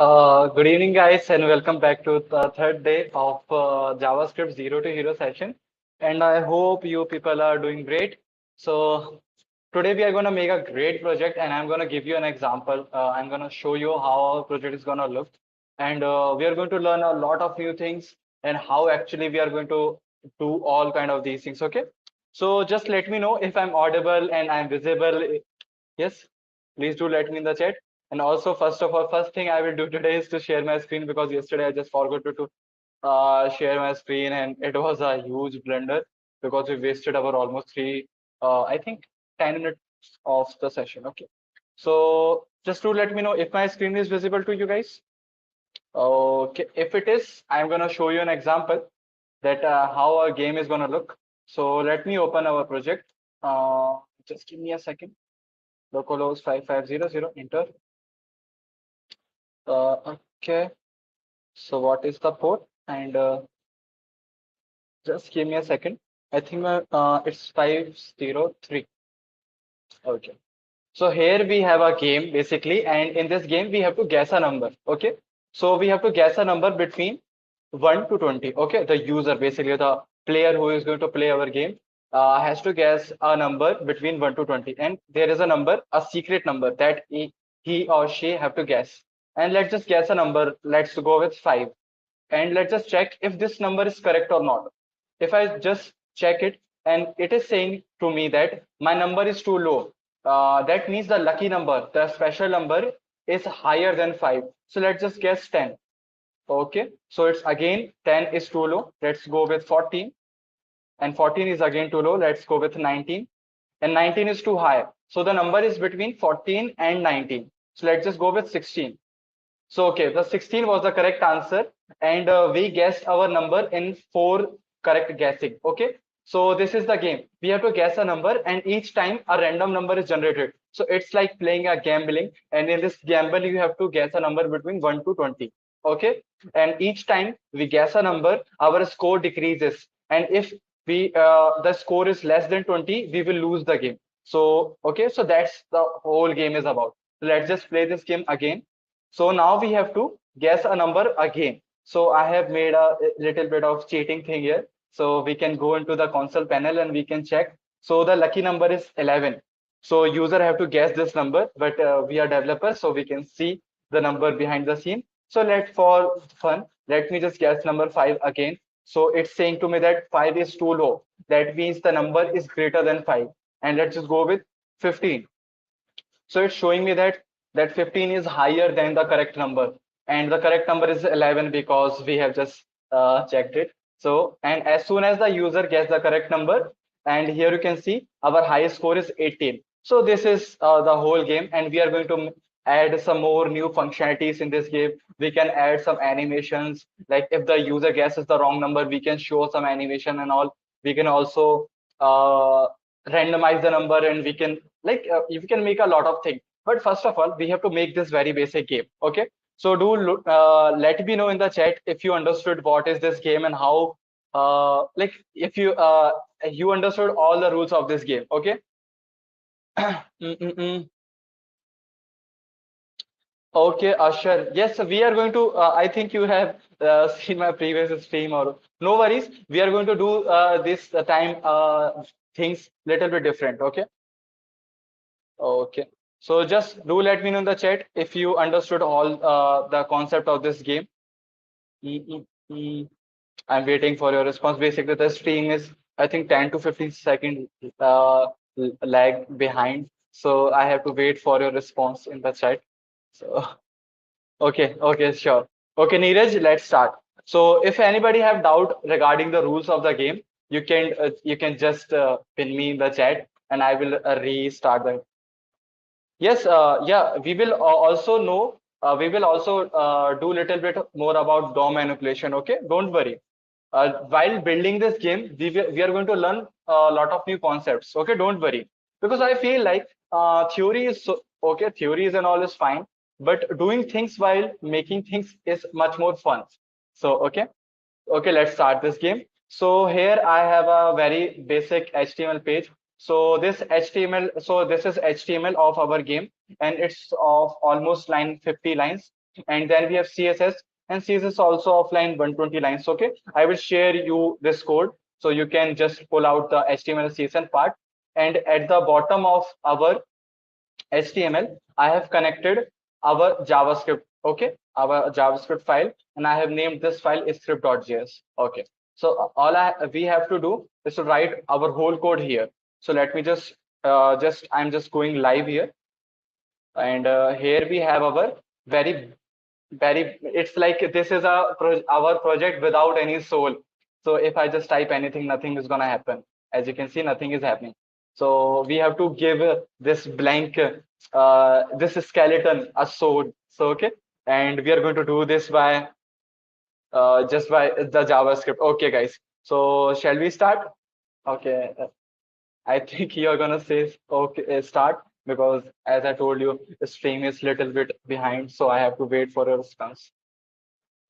Good evening, guys, and welcome back to the third day of JavaScript Zero to Hero session. And I hope you people are doing great. So today we are going to make a great project, and I'm going to give you an example. I'm going to show you how our project is going to look, and we are going to learn a lot of new things and how actually we are going to do all kind of these things. Okay. So just let me know if I'm audible and I'm visible. Yes, please do let me in the chat. And also, first of all, first thing I will do today is to share my screen because yesterday I just forgot to share my screen and it was a huge blunder because we wasted our almost I think 10 minutes of the session. Okay. So just to let me know if my screen is visible to you guys. Okay. If it is, I'm going to show you an example that how our game is going to look. So let me open our project. Just give me a second. Localhost 5500, enter. Okay, so what is the port? And just give me a second. I think it's 503. Okay, so here we have a game basically, and in this game we have to guess a number. Okay, so we have to guess a number between 1 to 20. Okay, the user, basically the player who is going to play our game, has to guess a number between 1 to 20, and there is a number, a secret number that he or she have to guess. And let's just guess a number. Let's go with 5, and let's just check if this number is correct or not. If I just check it and it is saying to me that my number is too low, that means the lucky number, the special number, is higher than 5. So let's just guess 10. Okay, so it's again 10 is too low. Let's go with 14, and 14 is again too low. Let's go with 19, and 19 is too high. So the number is between 14 and 19. So let's just go with 16. So, okay, the 16 was the correct answer, and we guessed our number in 4 correct guessing. Okay, so this is the game. We have to guess a number, and each time a random number is generated. So it's like playing a gambling, and in this gamble, you have to guess a number between 1 to 20. Okay, and each time we guess a number, our score decreases, and if the score is less than 20, we will lose the game. So, okay, so that's the whole game is about. Let's just play this game again. So now we have to guess a number again. So I have made a little bit of cheating thing here. So we can go into the console panel and we can check. So the lucky number is 11. So user have to guess this number, but we are developers, so we can see the number behind the scene. So for fun, let me just guess number 5 again. So it's saying to me that 5 is too low. That means the number is greater than 5. And let's just go with 15. So it's showing me that 15 is higher than the correct number, and the correct number is 11 because we have just checked it. So, and as soon as the user gets the correct number, and here you can see our highest score is 18. So this is the whole game, and we are going to add some more new functionalities in this game. We can add some animations, like if the user guesses the wrong number, we can show some animation and all. We can also randomize the number, and we can you can make a lot of things. But first of all, we have to make this very basic game. Okay, so do let me know in the chat if you understood what is this game and how like if you understood all the rules of this game. Okay. Okay, Ashar. Yes, we are going to. I think you have seen my previous stream, or no worries. We are going to do this time things little bit different. Okay. Okay. So just do let me know in the chat if you understood all the concept of this game. I'm waiting for your response. Basically, the stream is, I think, 10 to 15 second lag behind. So I have to wait for your response in the chat. So, okay, sure. Okay, Neeraj, let's start. So if anybody have doubt regarding the rules of the game, you can just pin me in the chat and I will restart the. Yes, yeah, we will also know. We will also do a little bit more about DOM manipulation. Okay, don't worry. While building this game, we are going to learn a lot of new concepts. Okay, don't worry, because I feel like theory is okay. Theories and all is fine, but doing things while making things is much more fun. So okay, let's start this game. So here I have a very basic HTML page. So this HTML, so this is HTML of our game, and it's of almost line 50 lines. And then we have CSS, and CSS also offline 120 lines. Okay, I will share you this code so you can just pull out the HTML and CSS part. And at the bottom of our HTML, I have connected our JavaScript, okay, our JavaScript file, and I have named this file script.js. Okay, so we have to do is to write our whole code here. So let me I'm just going live here, and here we have our very, it's like this is our project without any soul. So if I just type anything, nothing is gonna happen. As you can see, nothing is happening. So we have to give this blank this skeleton a soul. So okay, and we are going to do this by just by the JavaScript. Okay guys, so shall we start? Okay, I think you're gonna say okay, start, because as I told you, the stream is little bit behind, so I have to wait for your response.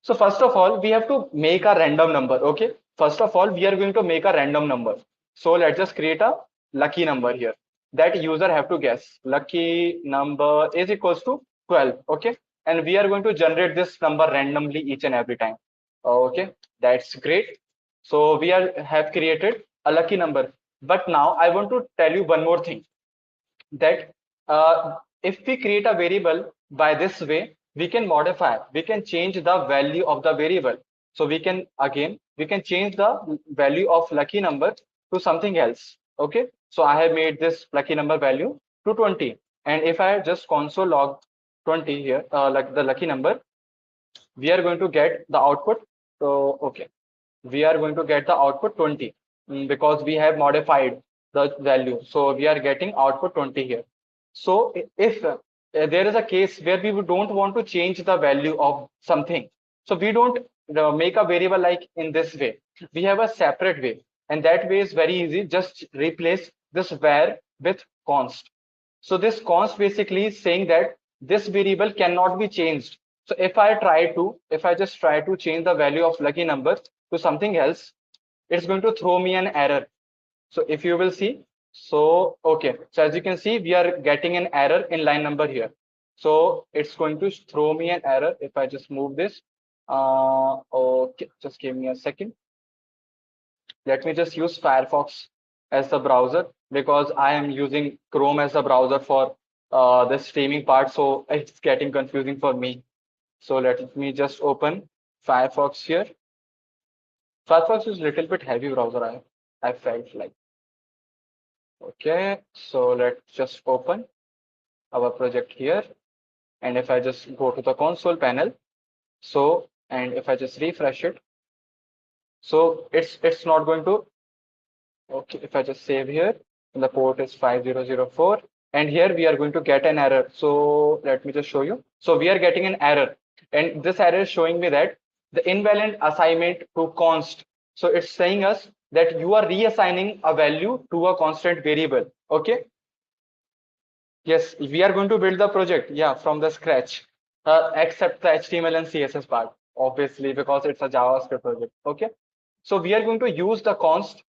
So first of all, we have to make a random number. Okay. First of all, we are going to make a random number. So let's just create a lucky number here that user have to guess. Lucky number is equals to 12. Okay. And we are going to generate this number randomly each and every time. Okay. That's great. So we have created a lucky number. But now I want to tell you one more thing, that if we create a variable by this way, we can modify, we can change the value of the variable. So we can change the value of lucky number to something else. Okay, so I have made this lucky number value to 20, and if I just console log 20 here, like the lucky number, we are going to get the output. So okay, we are going to get the output 20, because we have modified the value. So we are getting output 20 here. So if there is a case where we don't want to change the value of something, so we don't make a variable like in this way. We have a separate way, and that way is very easy. Just replace this var with const. So this const basically is saying that this variable cannot be changed. So if I just try to change the value of lucky number to something else, it's going to throw me an error. So if you will see, so okay, so as you can see, we are getting an error in line number here. So it's going to throw me an error if I just move this. Okay, just give me a second. Let me just use Firefox as the browser, because I am using Chrome as the browser for the streaming part, so it's getting confusing for me. So let me just open Firefox here. Firefox is a little bit heavy browser, I felt like. Okay, so let's just open our project here. And if I just go to the console panel, so, and if I just refresh it, so it's not going to, okay, if I just save here, the port is 5004, and here we are going to get an error. So let me just show you. So we are getting an error, and this error is showing me that the invalid assignment to const. So it's saying us that you are reassigning a value to a constant variable. Okay. Yes, we are going to build the project, yeah, from the scratch, except the HTML and CSS part, obviously, because it's a JavaScript project. Okay. So we are going to use the const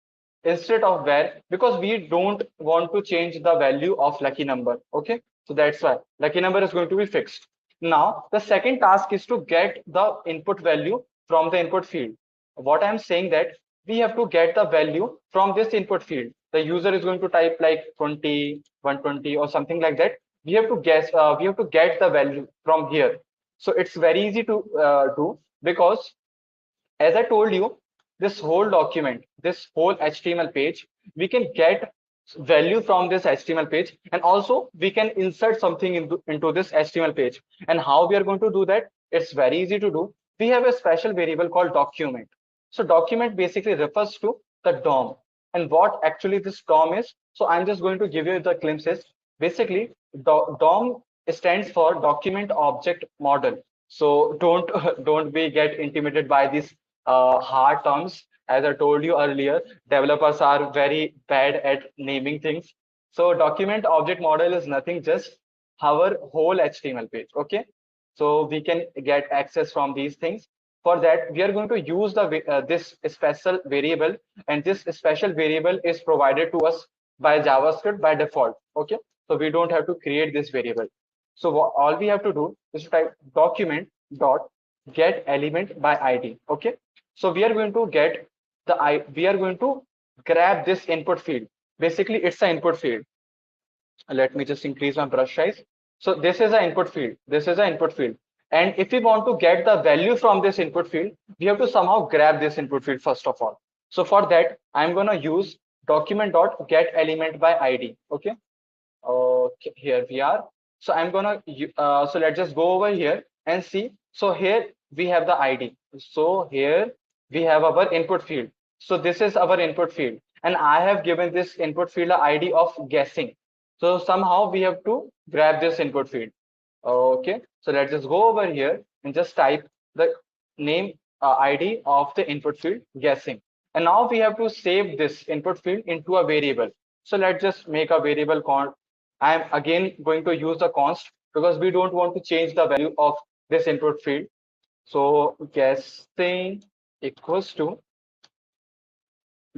instead of var, because we don't want to change the value of lucky number. Okay, so that's why lucky number is going to be fixed. Now the second task is to get the input value from the input field. What I'm saying that we have to get the value from this input field. The user is going to type like 20, 120 or something like that. We have to guess, we have to get the value from here. So it's very easy to do, because as I told you, this whole document, this whole HTML page, we can get value from this HTML page, and also we can insert something into this HTML page. And how we are going to do that? It's very easy to do. We have a special variable called document. So document basically refers to the DOM, and what actually this DOM is. So I'm just going to give you the glimpses. Basically, DOM stands for document object model. So don't be get intimidated by these hard terms. As I told you earlier, developers are very bad at naming things. So document object model is nothing, just our whole HTML page. Okay, so we can get access from these things. For that, we are going to use this special variable, and this special variable is provided to us by JavaScript by default. Okay, so we don't have to create this variable. So all we have to do is to type document dot get element by ID. Okay. So we are going to get we are going to grab this input field. Basically, it's an input field. Let me just increase my brush size. So this is an input field. This is an input field. And if we want to get the value from this input field, we have to somehow grab this input field first of all. So for that, I'm going to use document dot get element by ID. Okay. Okay, here we are. So I'm gonna so let's just go over here and see. So here we have the ID. So here we have our input field. So this is our input field, and I have given this input field a ID of guessing. So somehow we have to grab this input field. Okay, so let's just go over here and just type the name ID of the input field guessing. And now we have to save this input field into a variable. So let's just make a variable called. I am again going to use the const because we don't want to change the value of this input field. So guessing equals to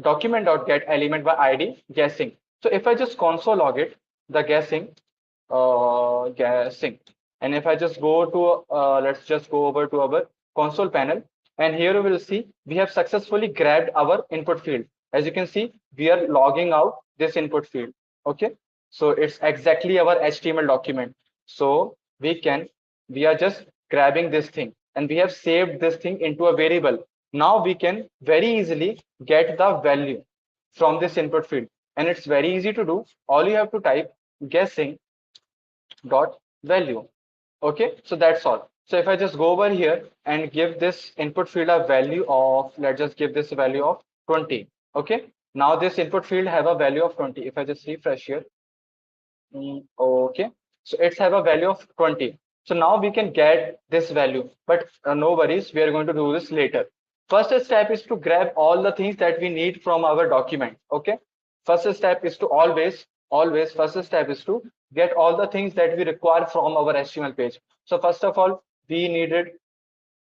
document.get element by ID guessing. So if I just console log it, the guessing, and if I just go to let's just go over to our console panel, and here we will see we have successfully grabbed our input field. As you can see, we are logging out this input field. Okay, so it's exactly our HTML document. So we are just grabbing this thing, and we have saved this thing into a variable. Now we can very easily get the value from this input field, and it's very easy to do. All you have to type guessing dot value. Okay, so that's all. So if I just go over here and give this input field a value of, let's just give this a value of 20. Okay, now this input field have a value of 20. If I just refresh here, okay, so it's have a value of 20. So now we can get this value, but no worries, we are going to do this later. First step is to grab all the things that we need from our document. Okay, first step is to always first step is to get all the things that we require from our HTML page. So first of all, we needed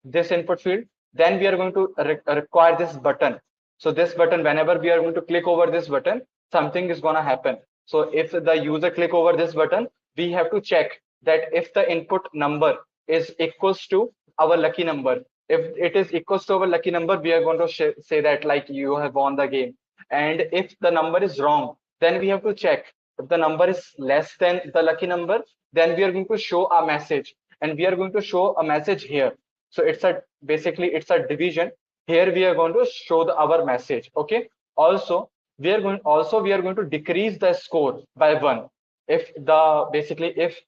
this input field. Then we are going to require this button. So this button, whenever we are going to click over this button, something is going to happen. So if the user click over this button, we have to check that if the input number is equals to our lucky number. If it is equals to our lucky number, we are going to say that like you have won the game. And if the number is wrong, then we have to check. If the number is less than the lucky number, then we are going to show a message, and we are going to show a message here. So it's a basically it's a division. Here we are going to show our message. Okay. Also, we are going to decrease the score by 1 if if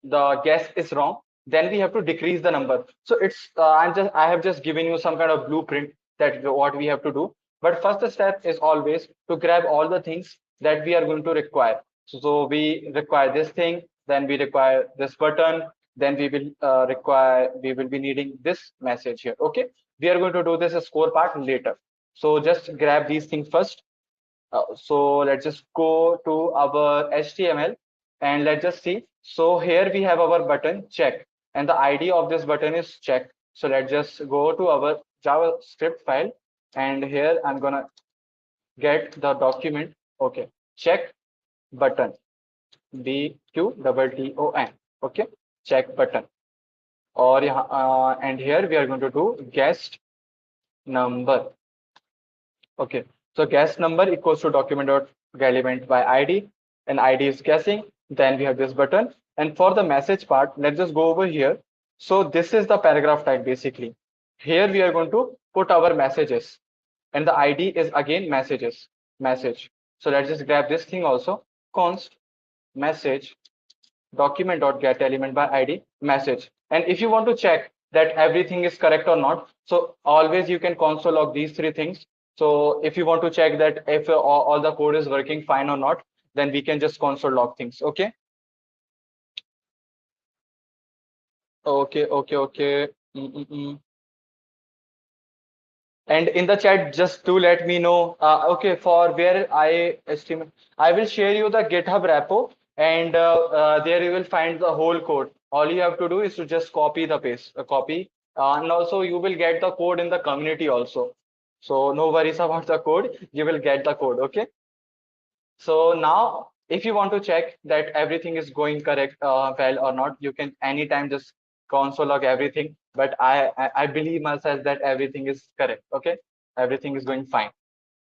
the guess is wrong, then we have to decrease the number. So it's I have just given you some kind of blueprint that what we have to do. But first step is always to grab all the things that we are going to require. So we require this thing, then we require this button, then we will be needing this message here. Okay, we are going to do this score part later. So just grab these things first. So let's just go to our HTML and let's just see. So here we have our button check, and the ID of this button is check. So let's just go to our JavaScript file, and here I'm gonna get the document. Okay, check button, BQTTON. Okay, check button. Or and here we are going to do guest number. Okay, so guest number equals to document.element by ID, and ID is guessing. Then we have this button, and for the message part, let's just go over here. So this is the paragraph tag basically. Here we are going to put our messages, and the ID is again message. So let's just grab this thing also, const message document.get element by ID message. And if you want to check that everything is correct or not, so always you can console log these three things. So if you want to check that if all the code is working fine or not, then we can just console log things. Okay. Okay. And in the chat, just to let me know. Okay, for where I estimate, I will share you the GitHub repo, and there you will find the whole code. All you have to do is to just copy the copy, and also you will get the code in the community also. So no worries about the code, you will get the code. Okay. So now if you want to check that everything is going correct, well or not, you can anytime just console log everything. But I believe myself that everything is correct. Okay, everything is going fine.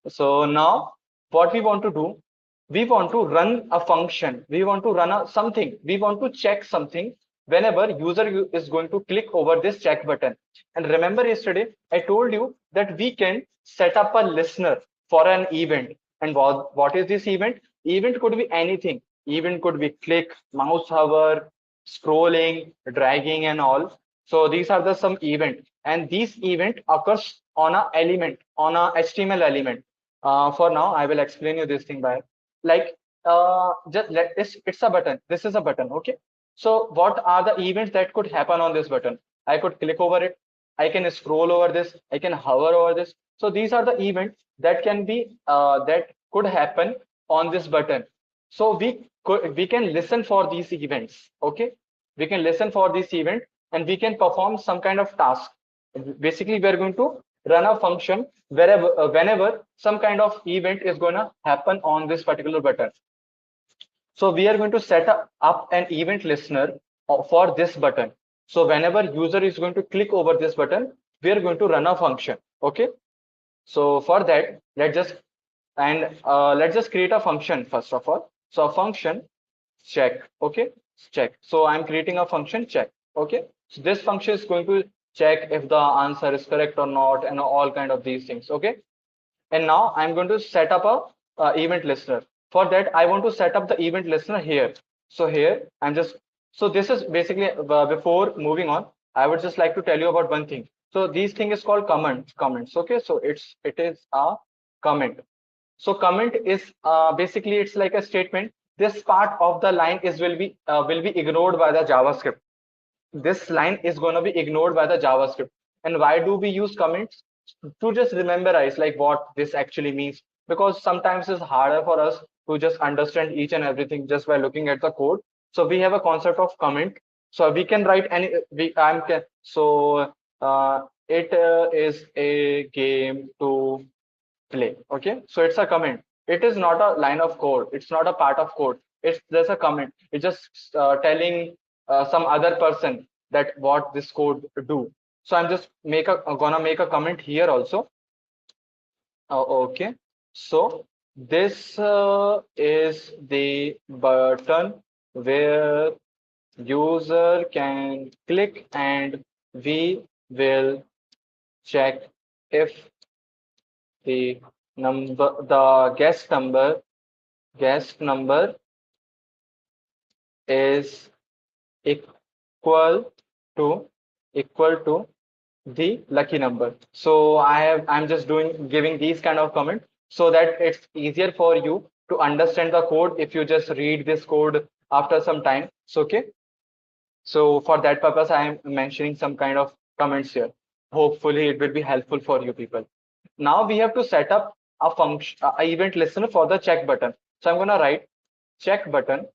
So now what we want to do, we want to run a function. We want to run a something. We want to check something whenever user is going to click over this check button. And remember yesterday, I told you that we can set up a listener for an event. And what is this event? Event could be anything. Event could be click, mouse hover, scrolling, dragging and all. So these are the some event, and these event occurs on a element, on a HTML element. For now, I will explain you this thing by like just let this. It's a button. This is a button. Okay. So what are the events that could happen on this button? I could click over it. I can scroll over this. I can hover over this. So these are the events that can be that could happen on this button. So we can listen for these events. Okay, we can listen for this event and we can perform some kind of task. Basically, we are going to run a function wherever whenever some kind of event is going to happen on this particular button. So we are going to set up an event listener for this button. So whenever user is going to click over this button, we are going to run a function. Okay. So for that, let's just create a function first of all. So a function check. Okay, check. So I'm creating a function check. Okay, so this function is going to check if the answer is correct or not, and all kind of these things. Okay, and now I'm going to set up a event listener. For that, I want to set up the event listener here. So here I'm just, so this is basically before moving on, I would just like to tell you about one thing. So these thing is called comments. Okay, so it is a comment. So comment is basically it's like a statement. This part of the line is will be ignored by the JavaScript. This line is going to be ignored by the JavaScript. And why do we use comments? To just rememberize like what this actually means, because sometimes it's harder for us to just understand each and everything just by looking at the code. So we have a concept of comment. So we can write any so it is a game to play. Okay, so it's a comment. It is not a line of code. It's not a part of code. It's just a comment. It's just telling some other person that what this code do. So I'm just gonna make a comment here also. Okay, so this is the button where user can click and we will check if the guest number is equal to the lucky number. So I'm just giving these kind of comments so that it's easier for you to understand the code if you just read this code after some time. So okay, so for that purpose I am mentioning some kind of comments here. Hopefully it will be helpful for you people. Now we have to set up a function, a event listener for the check button. So I'm going to write check button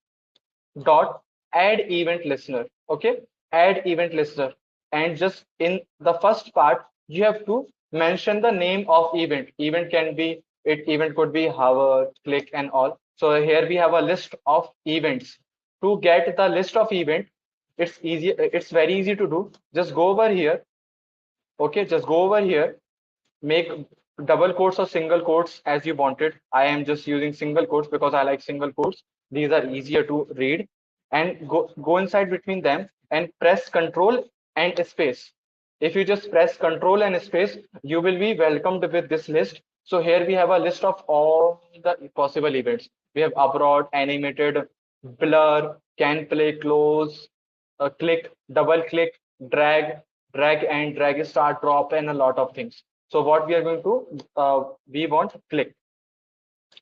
dot add event listener. Okay, add event listener, and just in the first part you have to mention the name of event. Event could be hover, click and all. So here we have a list of events. To get the list of event, it's very easy to do. Just go over here. Okay, just go over here, make double quotes or single quotes as you wanted. I am just using single quotes because I like single quotes. These are easier to read. And go inside between them and press Control and space. If you just press Control and space, you will be welcomed with this list. So here we have a list of all the possible events. We have abroad, animated, blur, can play, close, click, double click, drag, start, drop, and a lot of things. So what we are going to, we want click.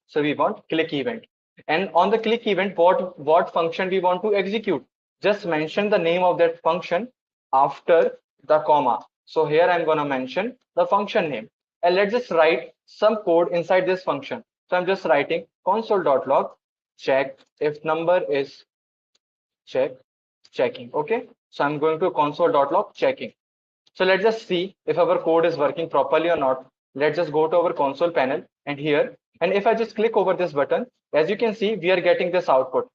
So we want click event. And on the click event, what function we want to execute? Just mention the name of that function after the comma. So here I'm going to mention the function name. And let's just write some code inside this function. So I'm just writing console.log check if number is checking. Okay. So I'm going to console.log checking. So let's just see if our code is working properly or not. Let's just go to our console panel, and here And if I just click over this button, as you can see, we are getting this output,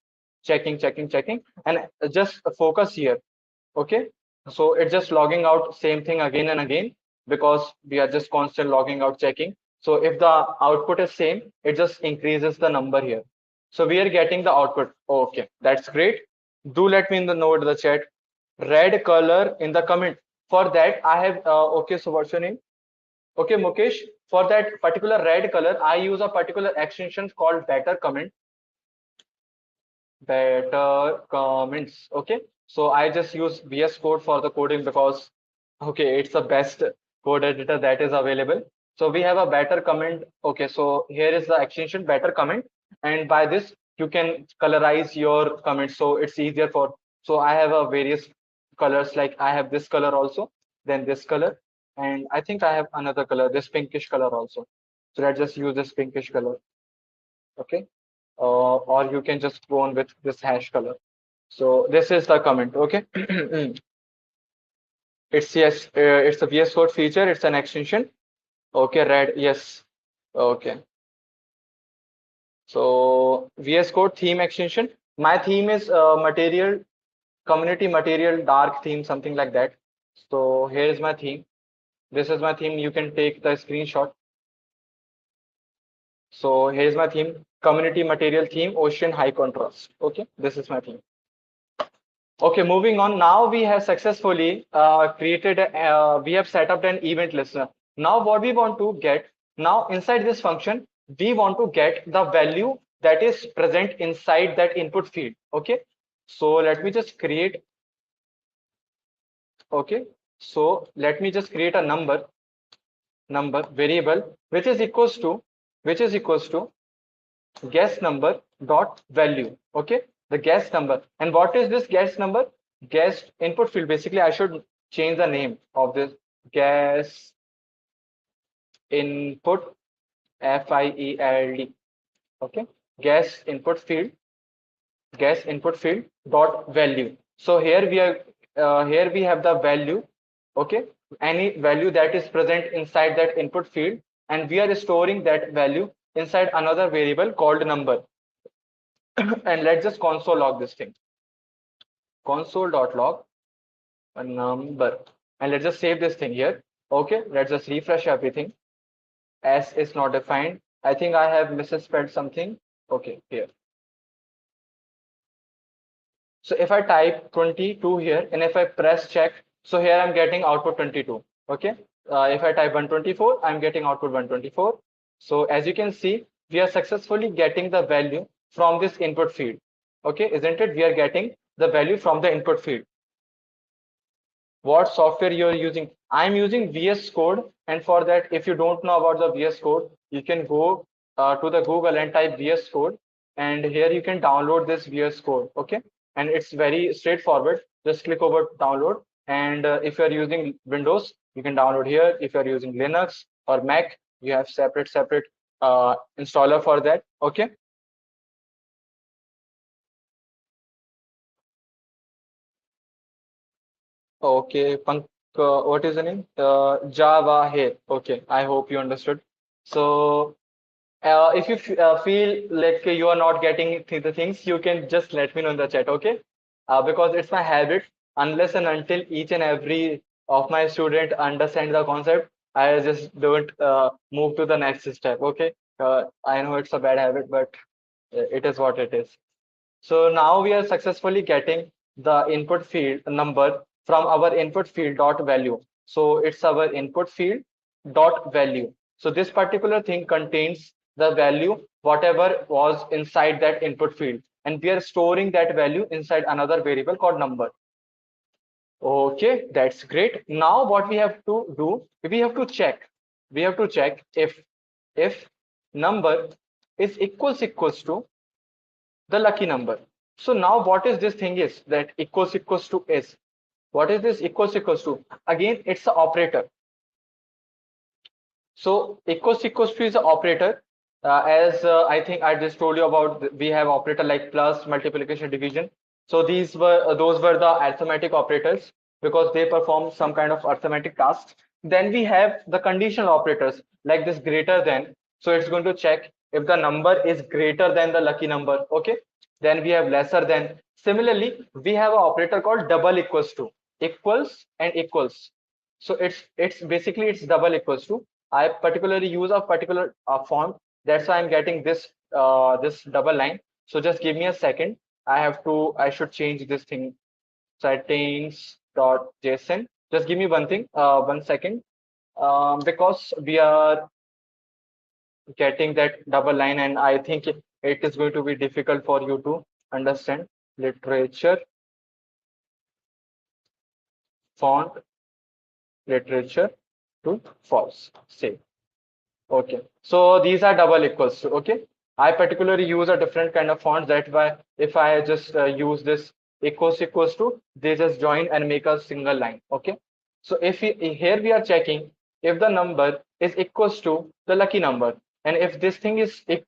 checking, checking, checking, and just focus here. Okay, so it's just logging out same thing again and again, because we are just constant logging out, checking. So if the output is same, it just increases the number here. So we are getting the output. Okay, that's great. Do let me know in the chat red color in the comment. For that I have okay, so what's your name? Okay, Mukesh, for that particular red color I use a particular extension called better comment. Better comments. Okay, so I just use VS Code for the coding, because okay, it's the best code editor that is available. So we have a better comment. Okay, so here is the extension better comment, and by this you can colorize your comments, so it's easier for. So I have a various colors, like I have this color also, then this color, and I think I have another color, this pinkish color also. So let's just use this pinkish color. Okay, or you can just go on with this hash color. So this is the comment. Okay. It's yes, it's a VS Code feature, it's an extension. Okay, red, yes. Okay, so VS Code theme extension. My theme is material, community material, dark theme, something like that. So here is my theme. This is my theme. You can take the screenshot. So here's my theme, community material theme, ocean high contrast. Okay, this is my theme. Okay, moving on. Now we have successfully created, we have set up an event listener. Now what we want to get, now inside this function, we want to get the value that is present inside that input field. Okay, so let me just create, okay, so let me just create a number variable, which is equals to guess number dot value. Okay, the guess number. And what is this guess number? Guessed input field. Basically I should change the name of this, guess input field. Okay, guess input field, guess input field dot value. So here we are, here we have the value. Okay, any value that is present inside that input field, and we are storing that value inside another variable called number. And let's just console log this thing, console.log a number, and let's just save this thing here. Okay, let's just refresh everything. S is not defined. I think I have misspelled something. Okay, here. So if I type 22 here, and if I press check, so here I'm getting output 22. Okay, if I type 124, I'm getting output 124. So as you can see, we are successfully getting the value from this input field. Okay, isn't it? We are getting the value from the input field. What software you are using? I'm using VS Code, and for that, if you don't know about the VS Code, you can go to the Google and type VS Code, and here you can download this VS Code. Okay, and it's very straightforward. Just click over download, and if you are using Windows, you can download here. If you are using Linux or Mac, you have separate installer for that. Okay. Okay, what is the name? Java here. Okay, I hope you understood. So if you feel like you are not getting the things, you can just let me know in the chat. Okay, because it's my habit. Unless and until each and every of my student understand the concept, I just don't move to the next step. Okay, I know it's a bad habit, but it is what it is. So now we are successfully getting the input field number from our input field dot value. So it's our input field dot value. So this particular thing contains the value whatever was inside that input field, and we are storing that value inside another variable called number. Okay, that's great. Now what we have to do, we have to check. We have to check if number is equals to the lucky number. So now what is this thing is that equals to is. What is this equals to? Again, it's the operator. So equals to is the operator. As I think I just told you about, we have operator like plus, multiplication, division. So these were those were the arithmetic operators, because they perform some kind of arithmetic tasks. Then we have the conditional operators like this greater than. So it's going to check if the number is greater than the lucky number. Okay, then we have lesser than. Similarly, we have an operator called double equals to, equals and equals. So it's basically it's double equals to. I particularly use a particular font. That's why I'm getting this double line. So just give me a second. I should change this thing. Settings.json. Just give me one thing, 1 second. Because we are getting that double line, and I think it is going to be difficult for you to understand. Literature, font, literature to false. Save. Okay, so these are double equals to. Okay, I particularly use a different kind of font. That why if I just use this equals to, they just join and make a single line. Okay, so if here we are checking if the number is equals to the lucky number, and if this thing is if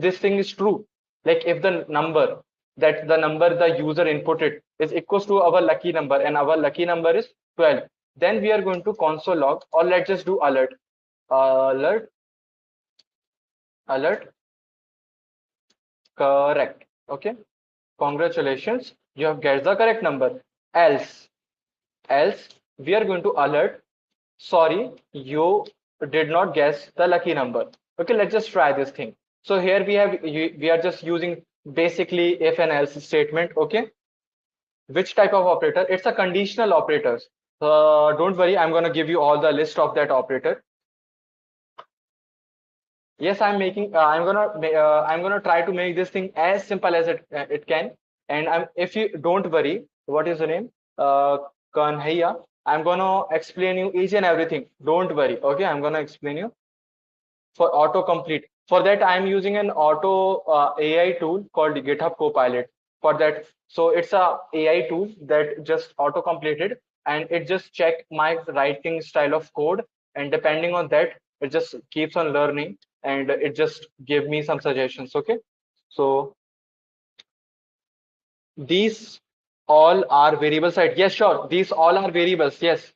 this thing is true, like if the number the user inputted is equals to our lucky number, and our lucky number is 12, then we are going to console log, or let's just do alert. Alert correct. Okay, congratulations, you have guessed the correct number. Else else we are going to alert, sorry, you did not guess the lucky number. Okay, let's just try this thing. So here we are just using basically if and else statement. Okay, which type of operator? It's a conditional operators. Don't worry, I'm going to give you all the list of that operator. Yes, I'm gonna try to make this thing as simple as it can. And if you don't worry, what is the name? Kanhaiya. I'm gonna explain you each and everything. Don't worry. Okay, I'm gonna explain you for autocomplete. For that, I'm using an auto AI tool called GitHub Copilot. For that, so it's a AI tool that just auto completed, and it just check my writing style of code, and depending on that, it just keeps on learning, and it just give me some suggestions. Okay, so these all are variables, right? Yes, sure, these all are variables. Yes,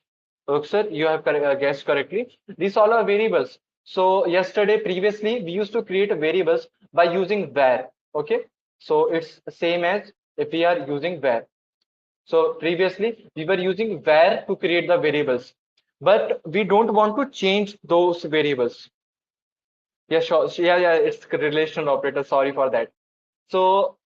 okay, sir, you have guessed correctly. These all are variables. So previously we used to create variables by using var. Okay, so it's same as if we are using var. So previously we were using var to create the variables, but we don't want to change those variables. Yeah, sure. Yeah, it's relational operator. Sorry for that. So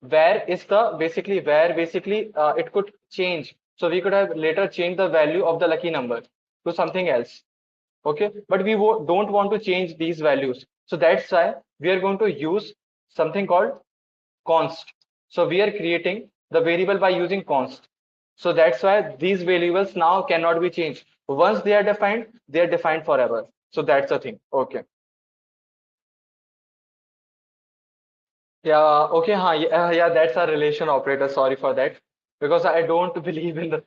where is the basically it could change. So we could have later changed the value of the lucky number to something else. Okay, but we don't want to change these values. So that's why we are going to use something called const. So we are creating the variable by using const. So that's why these variables now cannot be changed. Once they are defined forever. So that's the thing. Okay. Yeah, okay, yeah, that's a relation operator. Sorry for that, because I don't believe in the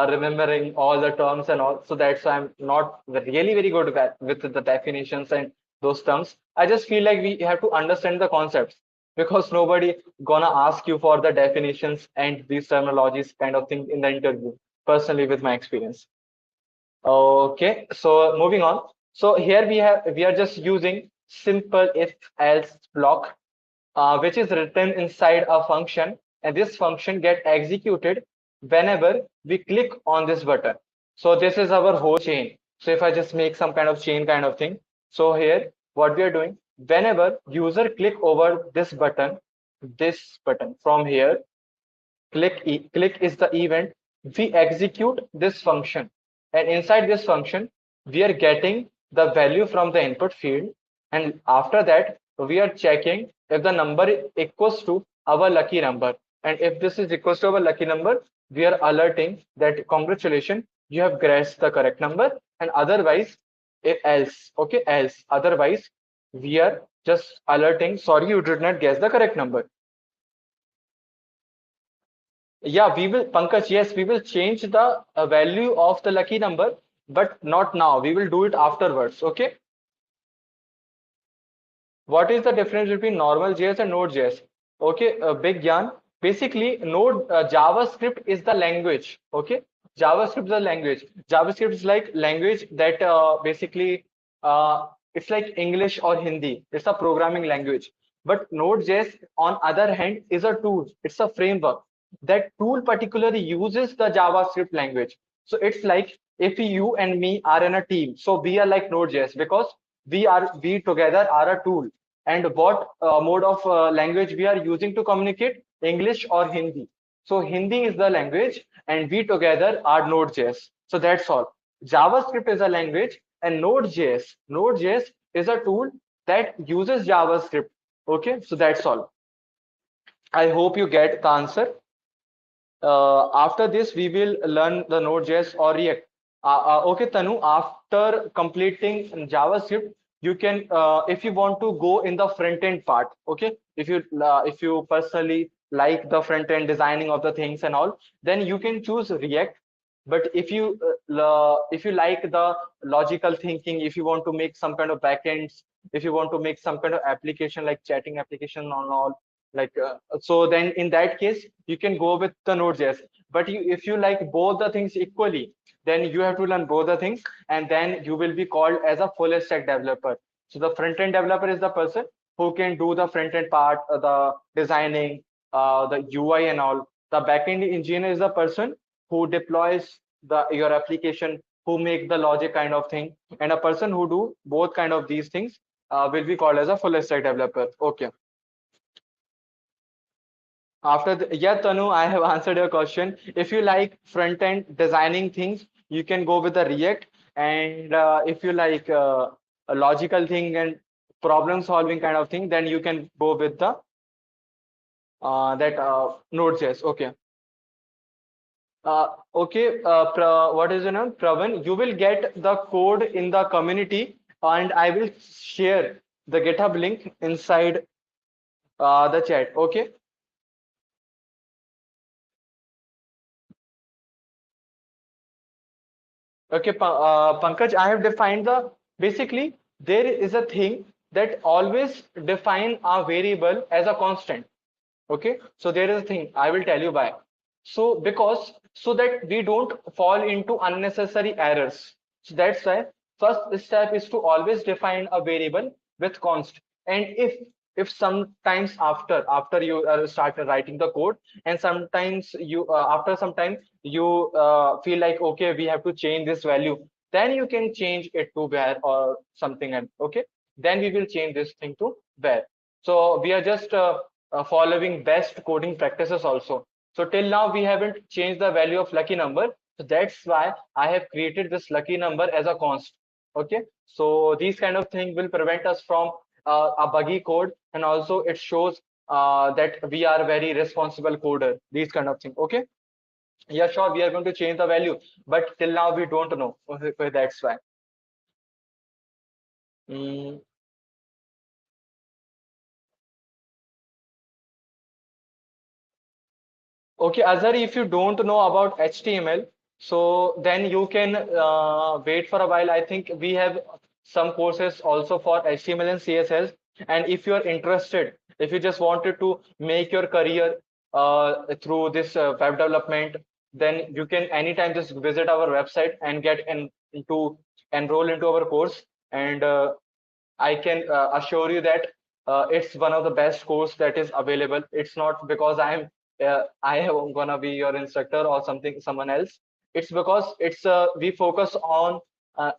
remembering all the terms and all. So that's why I'm not really very good with the definitions and those terms. I just feel like we have to understand the concepts, because nobody gonna ask you for the definitions and these terminologies kind of thing in the interview. Personally, with my experience. Okay, so moving on. So here we are just using simple if else block, which is written inside a function, and this function get executed whenever we click on this button. So this is our whole chain. So if I just make some kind of chain kind of thing, so here what we are doing, whenever user click over this button from here, click is the event, we execute this function, and inside this function we are getting the value from the input field, and after that we are checking if the number equals to our lucky number, and if this is equals to our lucky number, we are alerting that congratulations, you have guessed the correct number, and otherwise else. Okay, else, otherwise we are just alerting, sorry, you did not guess the correct number. Yeah, we will, Pankaj, yes, we will change the value of the lucky number, but not now. We will do it afterwards. Okay. What is the difference between normal JS and Node.js? Okay, big Jan. Basically, JavaScript is the language. Okay, JavaScript is the language. JavaScript is like language that basically it's like English or Hindi. It's a programming language. But Node.js, on other hand, is a tool. It's a framework. That tool particularly uses the JavaScript language. So it's like if you and me are in a team, so we are like Node.js because we together are a tool. And what mode of language we are using to communicate? English or Hindi. So Hindi is the language, and we together are Node.js. So that's all. JavaScript is a language, and Node.js is a tool that uses JavaScript. Okay, so that's all. I hope you get the answer. After this, we will learn the Node.js or React. Okay, Tanu, after completing JavaScript, you can, if you want to go in the front end part, okay, if you personally like the front end designing of the things and all, then you can choose React. But if you like the logical thinking, if you want to make some kind of backends, if you want to make some kind of application like chatting application and all, like so then in that case you can go with the Node.js. But if you like both the things equally, then you have to learn both the things, and then you will be called as a full stack developer. So the front end developer is the person who can do the front end part, the designing, the UI and all. The backend engineer is the person who deploys your application, who make the logic kind of thing, and a person who do both kind of these things will be called as a full stack developer. Okay. Yeah, Tanu, I have answered your question. If you like front end designing things, you can go with the React. And if you like a logical thing and problem solving kind of thing, then you can go with the Node.js. Okay. Okay, what is your name? Pravan, you will get the code in the community, and I will share the GitHub link inside the chat. Okay. Okay, Pankaj, I have defined basically there is a thing that always define a variable as a constant. Okay, so there is a thing, I will tell you why. So because so that we don't fall into unnecessary errors. So that's why first step is to always define a variable with const. And if sometimes after you start writing the code, and sometimes you after some time you feel like, okay, we have to change this value, then you can change it to where or something. And okay, then we will change this thing to where. So we are just following best coding practices also. So till now we haven't changed the value of lucky number. So that's why I have created this lucky number as a const. Okay, so these kind of things will prevent us from a buggy code, and also it shows that we are very responsible coder. These kind of things. Okay, yeah, sure, we are going to change the value, but till now we don't know. Okay, that's why. Mm, Okay, Azhar, if you don't know about HTML, so then you can wait for a while. I think we have some courses also for HTML and CSS. And if you are interested, if you just wanted to make your career through this web development, then you can anytime just visit our website and into enroll into our course. And I can assure you that it's one of the best course that is available. It's not because I am gonna be your instructor or someone else. It's because it's we focus on uh,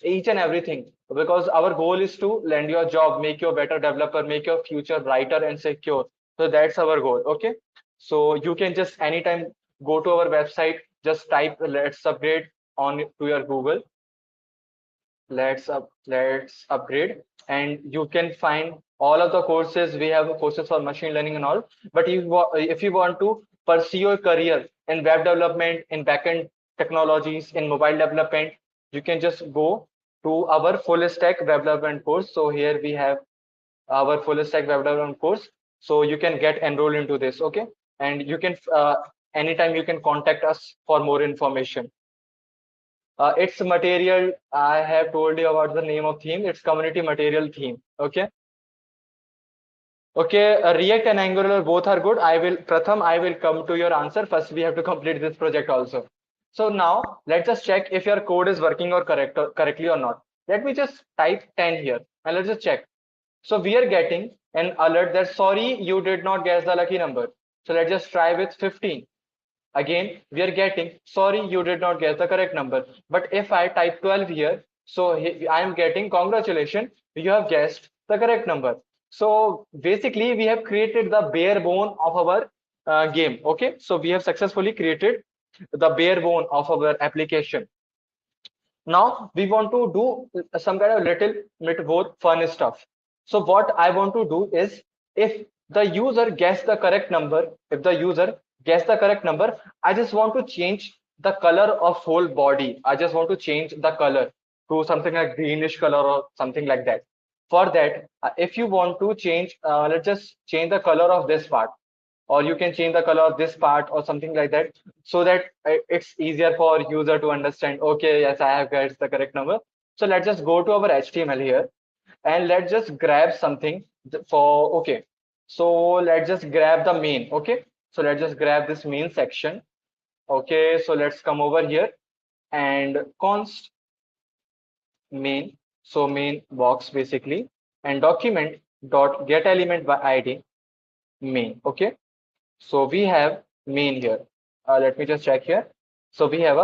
each and everything, because our goal is to land your job, make you a better developer, make your future brighter and secure. So that's our goal. Okay, so you can just anytime go to our website, just type let's upgrade on to your Google, let's upgrade, and you can find all of the courses. We have courses for machine learning and all. But if you want to pursue your career in web development, in backend technologies, in mobile development, you can just go to our full stack web development course. So here we have our full stack web development course, so you can get enrolled into this. Okay, and you can anytime you can contact us for more information. It's material. I have told you about the name of theme. It's community material theme. Okay. Okay. React and Angular both are good. Pratham, I will come to your answer. First, we have to complete this project also. So now let's just check if your code is working or correctly or not. Let me just type 10 here and let's just check. So we are getting an alert that sorry, you did not guess the lucky number. So let's just try with 15. Again, we are getting sorry, you did not guess the correct number. But if I type 12 here, so I am getting congratulations, you have guessed the correct number. So basically, we have created the bare bone of our game. Okay, so we have successfully created the bare bone of our application. Now we want to do some kind of little bit more fun stuff. So what I want to do is, if the user guess the correct number, if the user guess the correct number, I just want to change the color of whole body. I just want to change the color to something like greenish color or something like that. For that, if you want to change, let's just change the color of this part, or you can change the color of this part or something like that, so that it's easier for user to understand, okay, yes, I have guessed the correct number. So let's just go to our HTML here and let's just grab something for, okay, so let's just grab the main. Okay, so let's just grab this main section. Okay, so let's come over here and const main, so main box basically, and document dot get element by id main. Okay, so we have main here. Let me just check here. So we have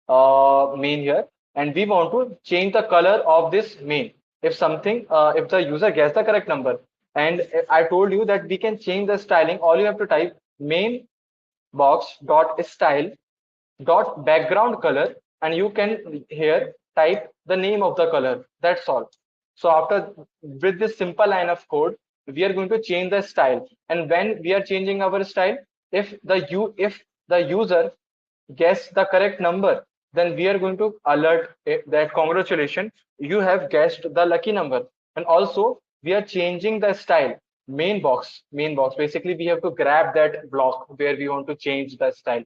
a main here, and we want to change the color of this main. If something, if the user gets the correct number, and I told you that we can change the styling. All you have to type main box dot style dot background color, and you can here type the name of the color. That's all. So after, with this simple line of code, we are going to change the style. And when we are changing our style, if the user guess the correct number, then we are going to alert that congratulations, you have guessed the lucky number. And also we are changing the style. Main box basically, we have to grab that block where we want to change the style.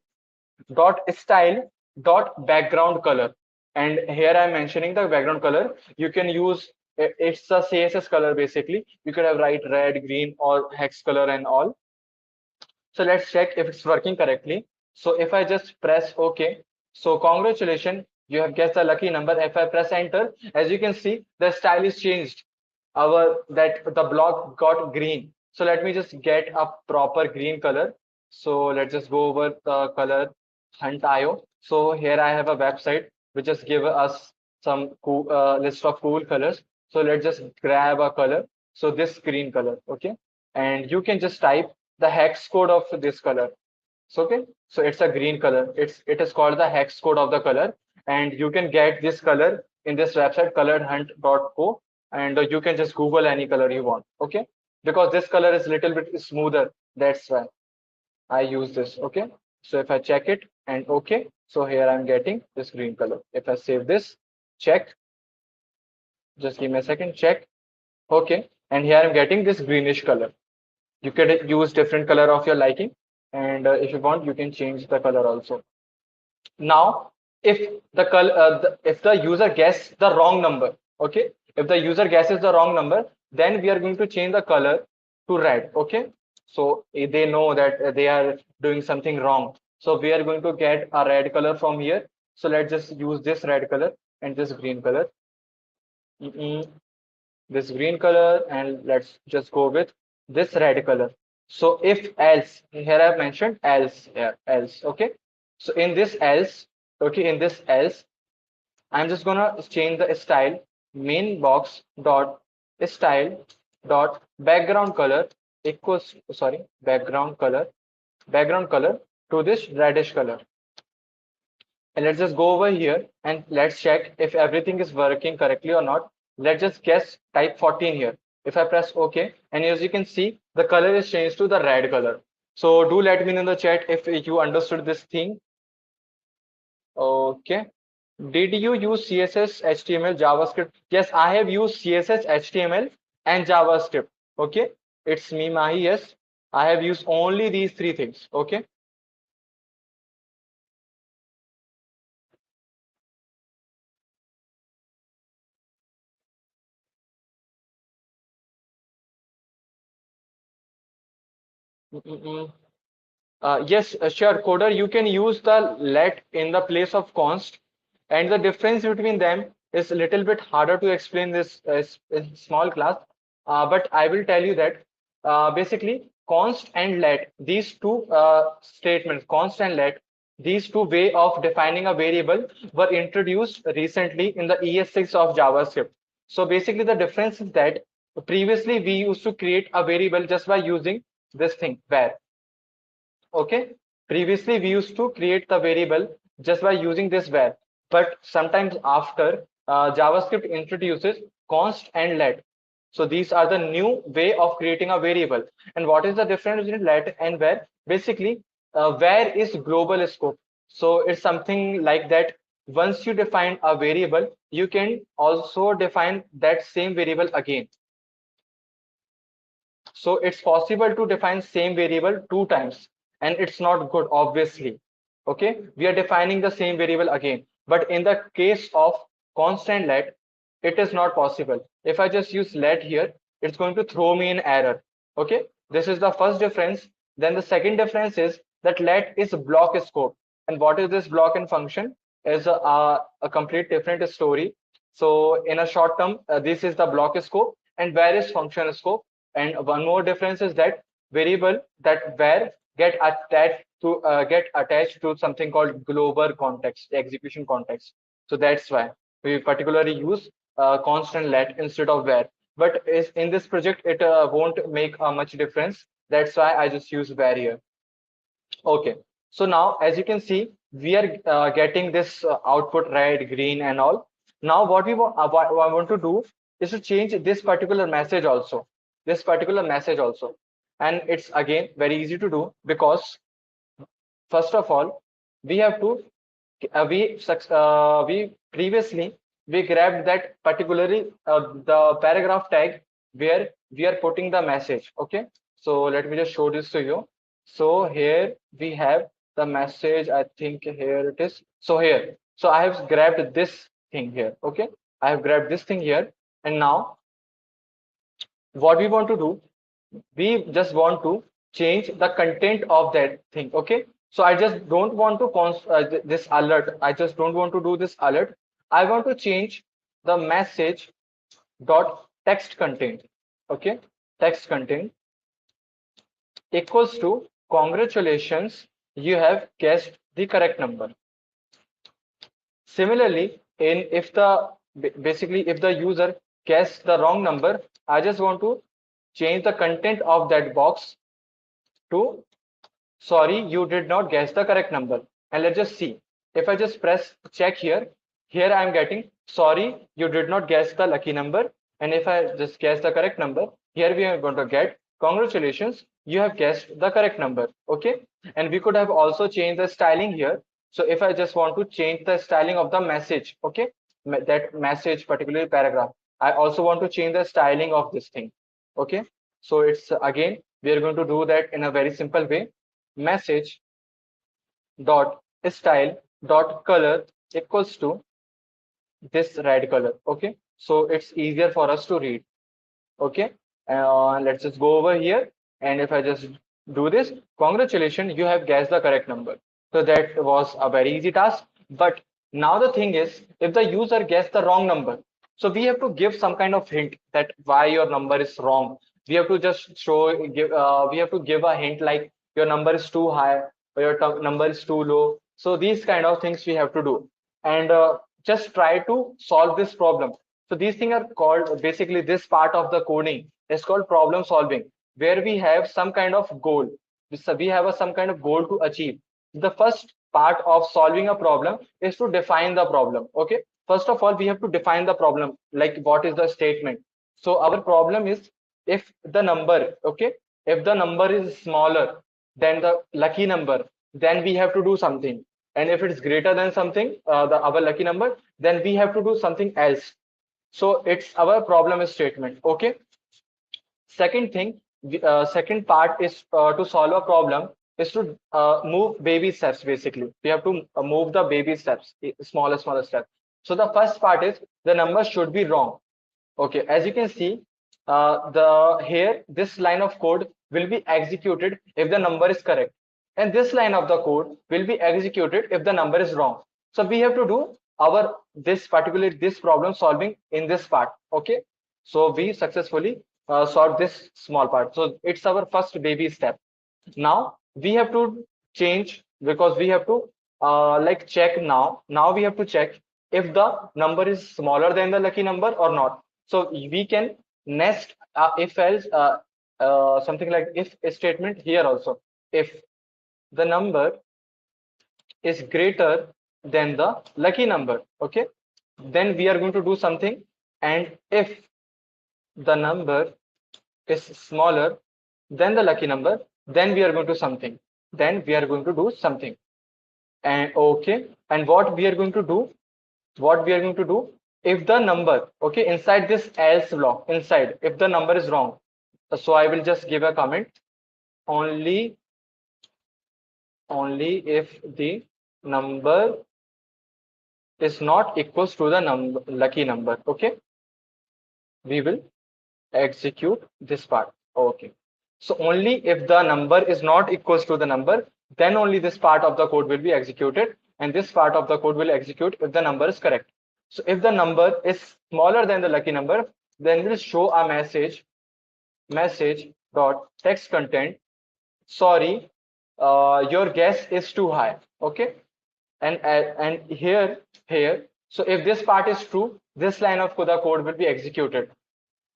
Dot style dot background color, and here I'm mentioning the background color. You can use, it's a CSS color basically. You could have write red, green, or hex color and all. So let's check if it's working correctly. So if I just press OK, so congratulations, you have guessed the lucky number. If I press enter, as you can see, the style is changed. That the block got green. So let me just get a proper green color. So let's just go over the color hunt.io. So here I have a website which just give us some cool list of cool colors. So let's just grab a color. So this green color, okay, and you can just type the hex code of this color. So okay, so it's a green color. It is called the hex code of the color, and you can get this color in this website coloredhunt.co, and you can just Google any color you want. Okay, because this color is little bit smoother, that's why I use this. Okay, so if I check it and okay, so here I'm getting this green color. If I save this, check, just give me a second, check. Okay, and here I'm getting this greenish color. You can use different color of your liking, and if you want, you can change the color also. Now, if the color, if the user guesses the wrong number, okay, if the user guesses the wrong number, then we are going to change the color to red. Okay, so they know that they are doing something wrong. So we are going to get a red color from here. So let's just use this red color and this green color. This green color, and let's just go with this red color. So if else, here I've mentioned else here, else. Okay, so in this else, okay, in this else, I'm just gonna change the style main box dot style dot background color equals, sorry, background color to this reddish color. And let's just go over here and let's check if everything is working correctly or not. Let's just guess type 14 here. If I press OK, and as you can see, the color is changed to the red color. So do let me know in the chat if you understood this thing. Okay. Did you use CSS, HTML, JavaScript? Yes, I have used CSS, HTML, and JavaScript. Okay. It's me, Mahi. Yes, I have used only these three things. Okay. Yes, sure, coder, you can use the let in the place of const, and the difference between them, is a little bit harder to explain this in small class, but I will tell you that basically const and let, these two statements, const and let, these two way of defining a variable were introduced recently in the ES6 of JavaScript. So basically the difference is that previously we used to create a variable just by using this thing where. Okay, previously we used to create the variable just by using this where, but sometimes after JavaScript introduces const and let. So these are the new way of creating a variable. And what is the difference between let and where? Basically, where is global scope. So it's something like that. Once you define a variable, you can also define that same variable again. So it's possible to define same variable two times, and it's not good, obviously. Okay, we are defining the same variable again. But in the case of constant let, it is not possible. If I just use let here, it's going to throw me an error. Okay, this is the first difference. Then the second difference is that let is block scope. And what is this block and function is a complete different story. So in a short term, this is the block scope and where is function scope. And one more difference is that variable that where get attached to something called global context, execution context. So that's why we particularly use constant let instead of where. But is in this project it won't make much difference. That's why I just use where here. Okay. So now, as you can see, we are getting this output red, green, and all. Now, what I want to do is to change this particular message also. This particular message also, and it's again very easy to do because first of all, we have to we previously we grabbed that particularly the paragraph tag where we are putting the message. Okay, so let me just show this to you. So here we have the message. I think here it is. So here, so I have grabbed this thing here. Okay, I have grabbed this thing here, and now what we want to do, we just want to change the content of that thing. Okay, so I just don't want to this alert. I just don't want to do this alert. I want to change the message dot text content. Okay, text content equals to congratulations, you have guessed the correct number. Similarly, in if the basically if the user guessed the wrong number, I just want to change the content of that box to sorry, you did not guess the correct number. And let's just see. If I just press check here, here I am getting sorry, you did not guess the lucky number. And if I just guess the correct number, here we are going to get congratulations, you have guessed the correct number. Okay. And we could have also changed the styling here. So if I just want to change the styling of the message, okay, that message, particularly paragraph, I also want to change the styling of this thing. Okay. So it's again, we are going to do that in a very simple way. Message dot style dot color equals to this red color. Okay, so it's easier for us to read. Okay, let's just go over here, and if I just do this, congratulations, you have guessed the correct number. So that was a very easy task. But now the thing is, if the user guessed the wrong number, so we have to give some kind of hint that why your number is wrong. We have to just we have to give a hint like your number is too high or your number is too low. So these kind of things we have to do, and just try to solve this problem. So these things are called, basically this part of the coding is called problem solving, where we have some kind of goal. So we have some kind of goal to achieve. The first part of solving a problem is to define the problem. Okay, first of all, we have to define the problem, like what is the statement. So our problem is if the number, okay, if the number is smaller than the lucky number, then we have to do something. And if it's greater than something, our lucky number, then we have to do something else. So it's our problem statement. Okay. Second thing, second part is to solve a problem is to move baby steps. Basically, we have to move the baby steps, smaller steps. So the first part is the number should be wrong. Okay, as you can see, the here this line of code will be executed if the number is correct, and this line of the code will be executed if the number is wrong. So we have to do this problem solving in this part. Okay, so we successfully solved this small part. So it's our first baby step. Now we have to change, because we have to like check now we have to check if the number is smaller than the lucky number or not. So we can nest if else something like if statement here also. If the number is greater than the lucky number, okay, then we are going to do something. And if the number is smaller than the lucky number, then we are going to do something. And okay, and what we are going to do, if the number, okay, inside this else block, inside, if the number is wrong, so I will just give a comment, only if the number is not equals to the lucky number, okay, we will execute this part. Okay, so only if the number is not equals to the number, then only this part of the code will be executed, and this part of the code will execute if the number is correct. So if the number is smaller than the lucky number, then we'll show a message dot text content, sorry, your guess is too high. Okay, and here, so if this part is true, this line of the code will be executed.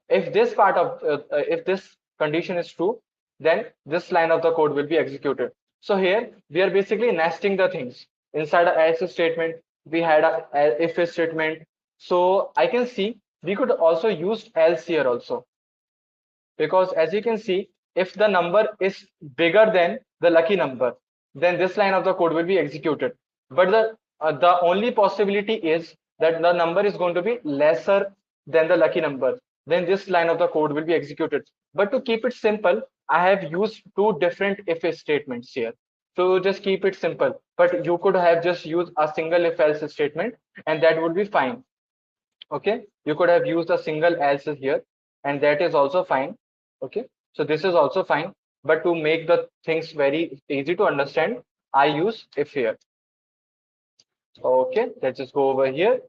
If this part of if this condition is true, then this line of the code will be executed. So here we are basically nesting the things. Inside a else statement, we had a if statement. So I can see we could also use else here also, because as you can see, if the number is bigger than the lucky number, then this line of the code will be executed. But the only possibility is that the number is going to be lesser than the lucky number, then this line of the code will be executed. But to keep it simple, I have used two different if statements here. So just keep it simple, but you could have just used a single if else statement, and that would be fine. Okay, you could have used a single else here, and that is also fine. Okay, so this is also fine, but to make the things very easy to understand, I use if here. Okay, let's just go over here,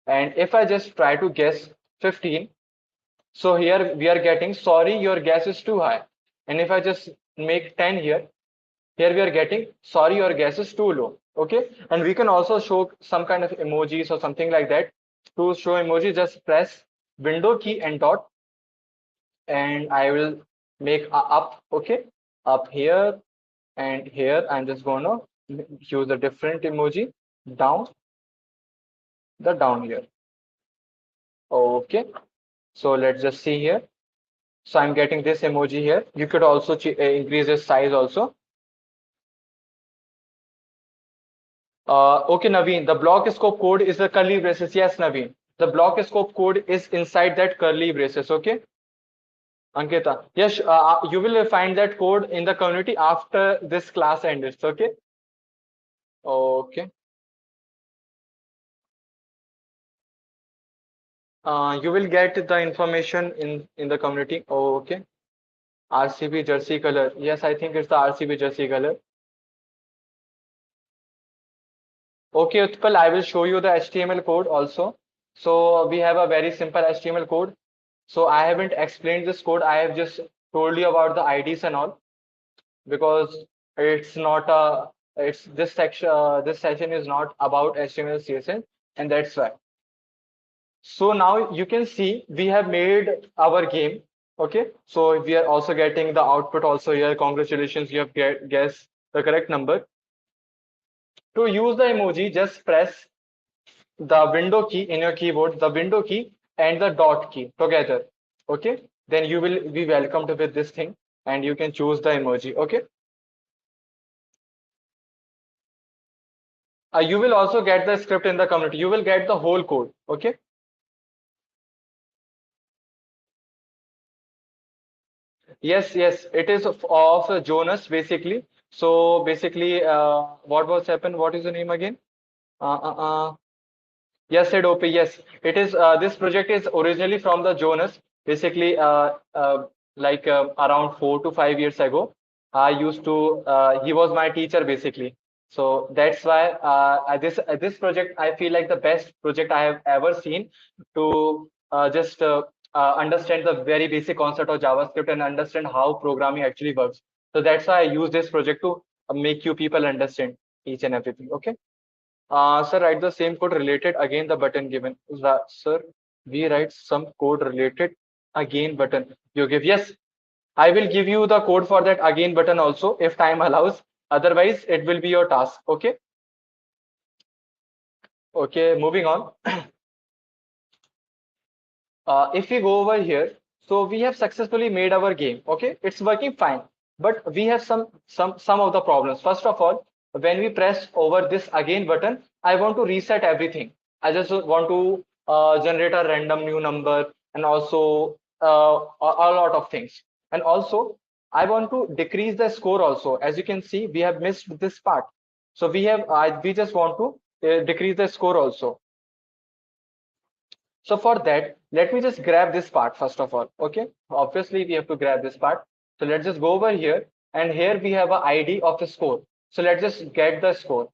and if I just try to guess 15, so here we are getting, sorry, your guess is too high. And if I just make 10 here we are getting, sorry, your guess is too low. Okay, and we can also show some kind of emojis or something like that. To show emoji, just press window key and dot, and I will make a up. Okay, up here, and here I'm just gonna use a different emoji, down, the down here. Okay, so let's just see here. So I'm getting this emoji here. You could also increase the size also. Okay, Naveen, the block scope code is the curly braces. Yes, Naveen, the block scope code is inside that curly braces. Okay, Ankita, yes, you will find that code in the community after this class ends. Okay, okay. You will get the information in the community. Oh, okay. RCB jersey color. Yes, I think it's the RCB jersey color. Okay, Utpal, I will show you the HTML code also. So we have a very simple HTML code. So I haven't explained this code. I have just told you about the IDs and all, because it's not a it's this section this session is not about HTML CSS, and that's why. So now you can see we have made our game. Okay, so we are also getting the output also here. Congratulations, you have guessed the correct number. To use the emoji, just press the window key in your keyboard, the window key and the dot key together. Okay, then you will be welcomed with this thing, and you can choose the emoji. Okay, you will also get the script in the community. You will get the whole code. Okay, yes, it is of Jonas basically. So basically, what was happened? What is the name again? Yes, said OP. Yes, it is. This project is originally from the Jonas. Basically, like around 4 to 5 years ago, I used to. He was my teacher basically. So that's why this project I feel like the best project I have ever seen to just understand the very basic concept of JavaScript and understand how programming actually works. So that's why I use this project to make you people understand each and everything. Okay. Sir, write the same code related again the button given. Sir, we write some code related again button you give. Yes, I will give you the code for that again button also if time allows. Otherwise, it will be your task. Okay. Okay. Moving on. If we go over here, so we have successfully made our game. Okay, it's working fine, but we have some of the problems. First of all, when we press over this again button, I want to reset everything. I just want to generate a random new number and also a lot of things. And also, I want to decrease the score also. As you can see, we have missed this part. So we just want to decrease the score also. So for that, let me just grab this part first of all. Okay, obviously we have to grab this part. So let's just go over here, and here we have a ID of the score. So let's just get the score.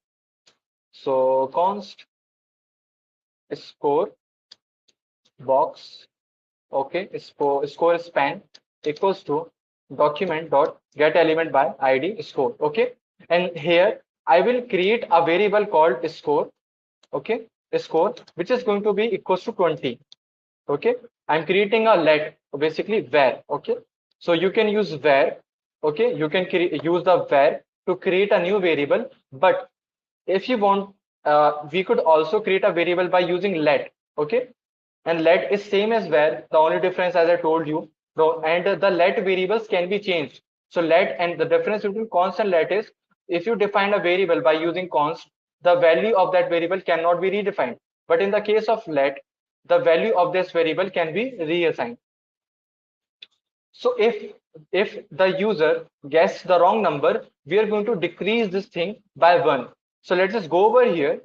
So const score box, okay, score span equals to document dot get element by ID score. Okay, and here I will create a variable called score. Okay, score which is going to be equals to 20. Okay, I'm creating a let, basically var. Okay, so you can use var. Okay, you can use the var to create a new variable, but if you want, we could also create a variable by using let. Okay, and let is same as var. The only difference, as I told you, and the let variables can be changed. So let, and the difference between const and let is, if you define a variable by using const, the value of that variable cannot be redefined. But in the case of let, the value of this variable can be reassigned. So if the user guesses the wrong number, we are going to decrease this thing by 1. So let's just go over here.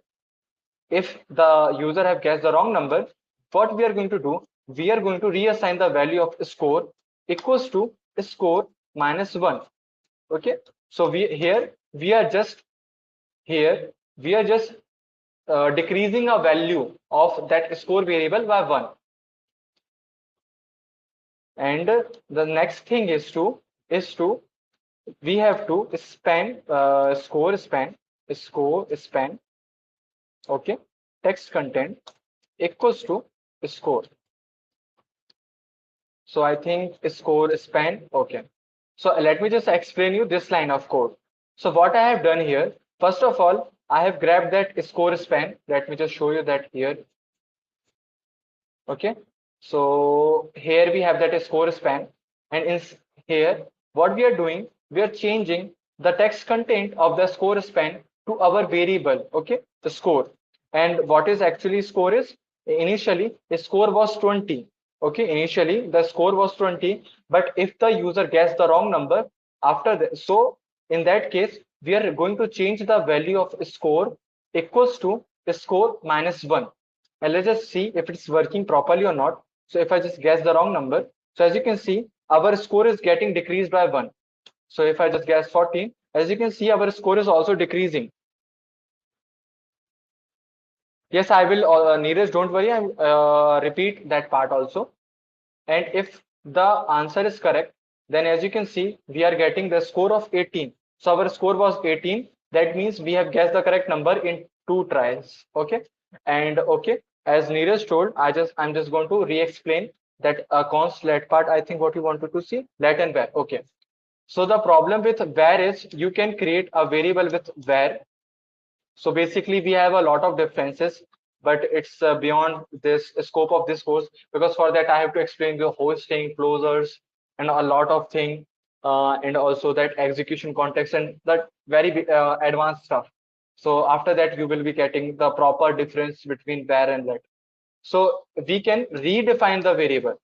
If the user have guessed the wrong number, what we are going to do, we are going to reassign the value of score equals to score minus 1. Okay, so we are just decreasing a value of that score variable by 1. And the next thing is to we have to span score span, okay, text content equals to score. So I think score span. Okay, so let me just explain you this line of code. So what I have done here, first of all, I have grabbed that score span. Let me just show you that here. Okay, so here we have that score span, and in here what we are doing, we are changing the text content of the score span to our variable. Okay, the score. And what is actually score is, initially the score was 20. Okay, initially the score was 20, but if the user guessed the wrong number after that, so in that case we are going to change the value of score equals to score minus 1. And let's just see if it's working properly or not. So if I just guess the wrong number, so as you can see, our score is getting decreased by 1. So if I just guess 14, as you can see, our score is also decreasing. Yes, I will, Neeraj, don't worry, I repeat that part also. And if the answer is correct, then as you can see, we are getting the score of 18. So our score was 18. That means we have guessed the correct number in 2 tries. Okay. And okay, as Neeraj told, I'm just going to re-explain that const let part. I think what you wanted to see, let and var. Okay. So the problem with var is you can create a variable with var. So basically we have a lot of differences, but it's beyond this scope of this course, because for that I have to explain the hosting, closures, and a lot of things, and also that execution context and that very advanced stuff. So after that you will be getting the proper difference between var and let. So we can redefine the variable.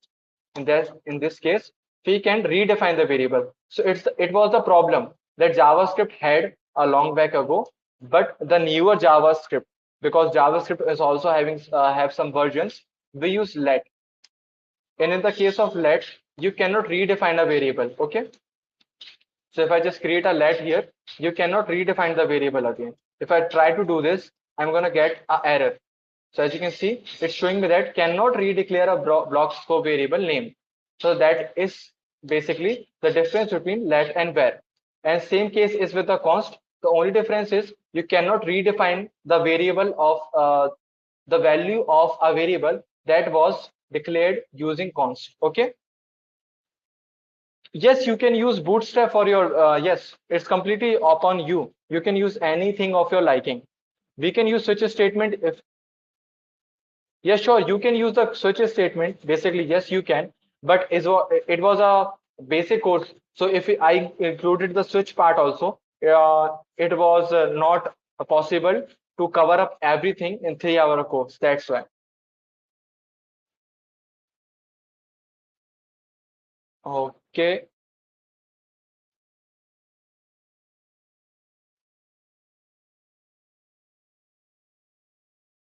In this case, we can redefine the variable. So it was the problem that JavaScript had a long back ago, but the newer JavaScript, because JavaScript is also having have some versions, we use let. And in the case of let, you cannot redefine a variable. Okay, So if I just create a let here, you cannot redefine the variable again. If I try to do this, I'm going to get an error. So as you can see, it's showing me that cannot redeclare a block scope variable name. So that is basically the difference between let and where. And same case is with the const. The only difference is you cannot redefine the variable of the value of a variable that was declared using const. Okay. Yes, you can use Bootstrap for your, yes, it's completely upon you. You can use anything of your liking. We can use switch statement if, yes, sure, you can use the switch statement. Basically, yes, you can, but it was a basic code. So if I included the switch part also, it was not possible to cover up everything in 3 hour course. That's why. Okay.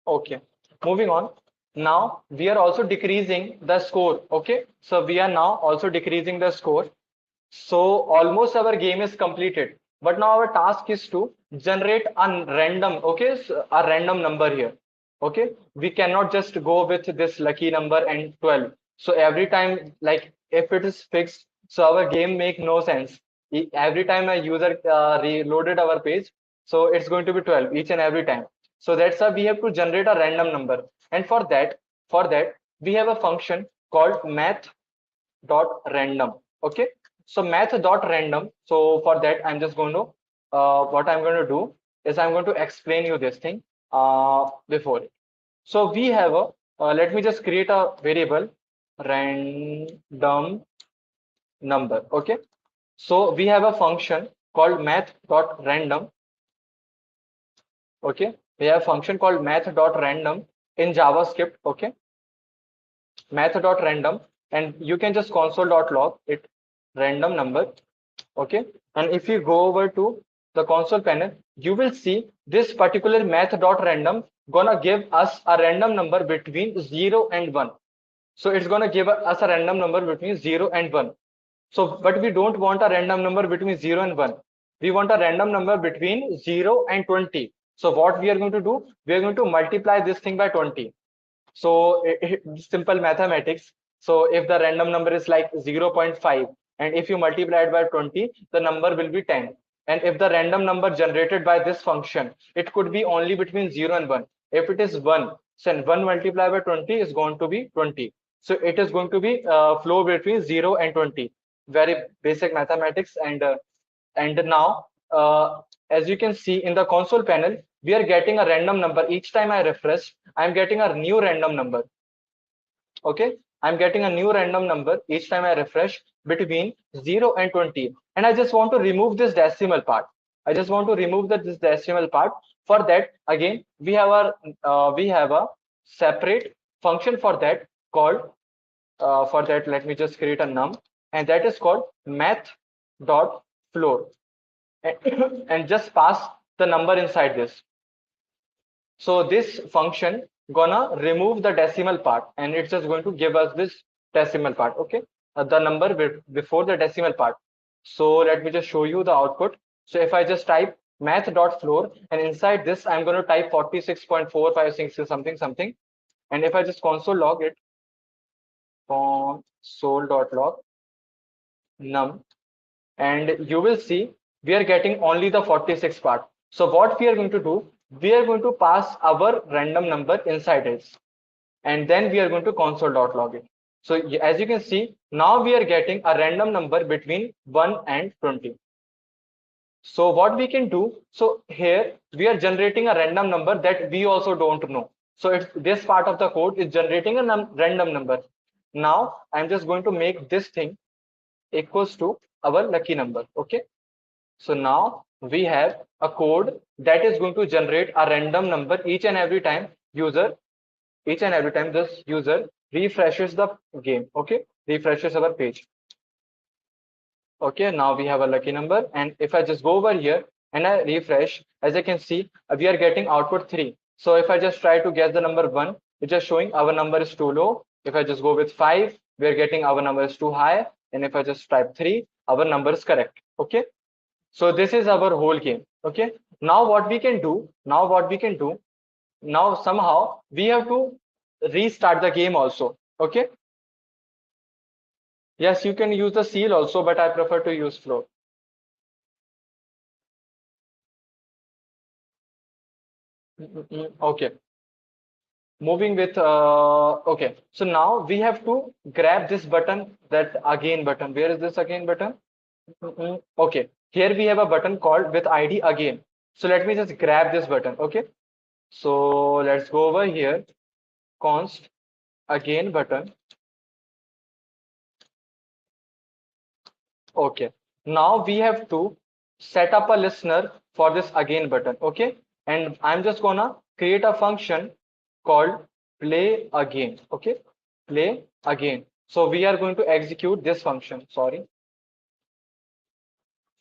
Okay, moving on. Now we are also decreasing the score. Okay, so we are now also decreasing the score. So almost our game is completed. But now our task is to generate a random, okay, so a random number here. Okay, we cannot just go with this lucky number and 12. So every time, like if it is fixed, so our game make no sense. Every time a user reloaded our page, so it's going to be 12 each and every time. So that's why we have to generate a random number. And for that, we have a function called math.random. Okay, so math.random. So for that, I'm just going to what I'm going to do is I'm going to explain you this thing before it. So we have a let me just create a variable random number. Okay, so we have a function called math.random. Okay, we have a function called math.random in JavaScript. Okay, math.random, and you can just console.log it random number. Okay, and if you go over to the console panel, you will see this particular math.random gonna give us a random number between 0 and 1. So it's gonna give us a random number between 0 and 1. So but we don't want a random number between 0 and 1. We want a random number between 0 and 20. So what we are going to do, we are going to multiply this thing by 20. So simple mathematics. So if the random number is like 0.5, and if you multiply it by 20, the number will be 10. And if the random number generated by this function, it could be only between 0 and 1. If it is 1, then 1 multiplied by 20 is going to be 20. So it is going to be flow between 0 and 20. Very basic mathematics. And now, as you can see in the console panel, we are getting a random number. Each time I refresh, I'm getting a new random number. Okay, I'm getting a new random number each time I refresh between 0 and 20. And I just want to remove this decimal part. I just want to remove this decimal part. For that, again, we have a separate function for that called for that. Let me just create a num, and that is called math.floor, and just pass the number inside this. So this function gonna remove the decimal part, and it's just going to give us this decimal part. Okay, the number before the decimal part. So let me just show you the output. So if I just type math.floor, and inside this I'm going to type 46.456 something something, and if I just console log it, console.log num, and you will see we are getting only the 46 part. So what we are going to do, we are going to pass our random number inside it, and then we are going to console.log it. So as you can see, now we are getting a random number between 1 and 20. So what we can do, so here we are generating a random number that we also don't know. So it's this part of the code is generating a random number. Now I'm just going to make this thing equals to our lucky number. Okay, so now we have a code that is going to generate a random number each and every time this user refreshes the game. Okay, refreshes our page. Okay, now we have a lucky number, and if I just go over here and I refresh, as I can see, we are getting output 3. So if I just try to guess the number 1, it's just showing our number is too low. If I just go with 5, we are getting our number is too high. And if I just type 3, our number is correct. Okay, so this is our whole game. Okay, now what we can do, now somehow we have to restart the game also. Okay, yes, you can use the seal also, but I prefer to use float. Okay, moving with okay, so now we have to grab this button, that again button. Where is this again button? Okay, here we have a button called with ID again. So let me just grab this button. Okay, so let's go over here, const again button. Okay, now we have to set up a listener for this again button. Okay, and I'm just gonna create a function called play again. Okay, play again. So we are going to execute this function. Sorry,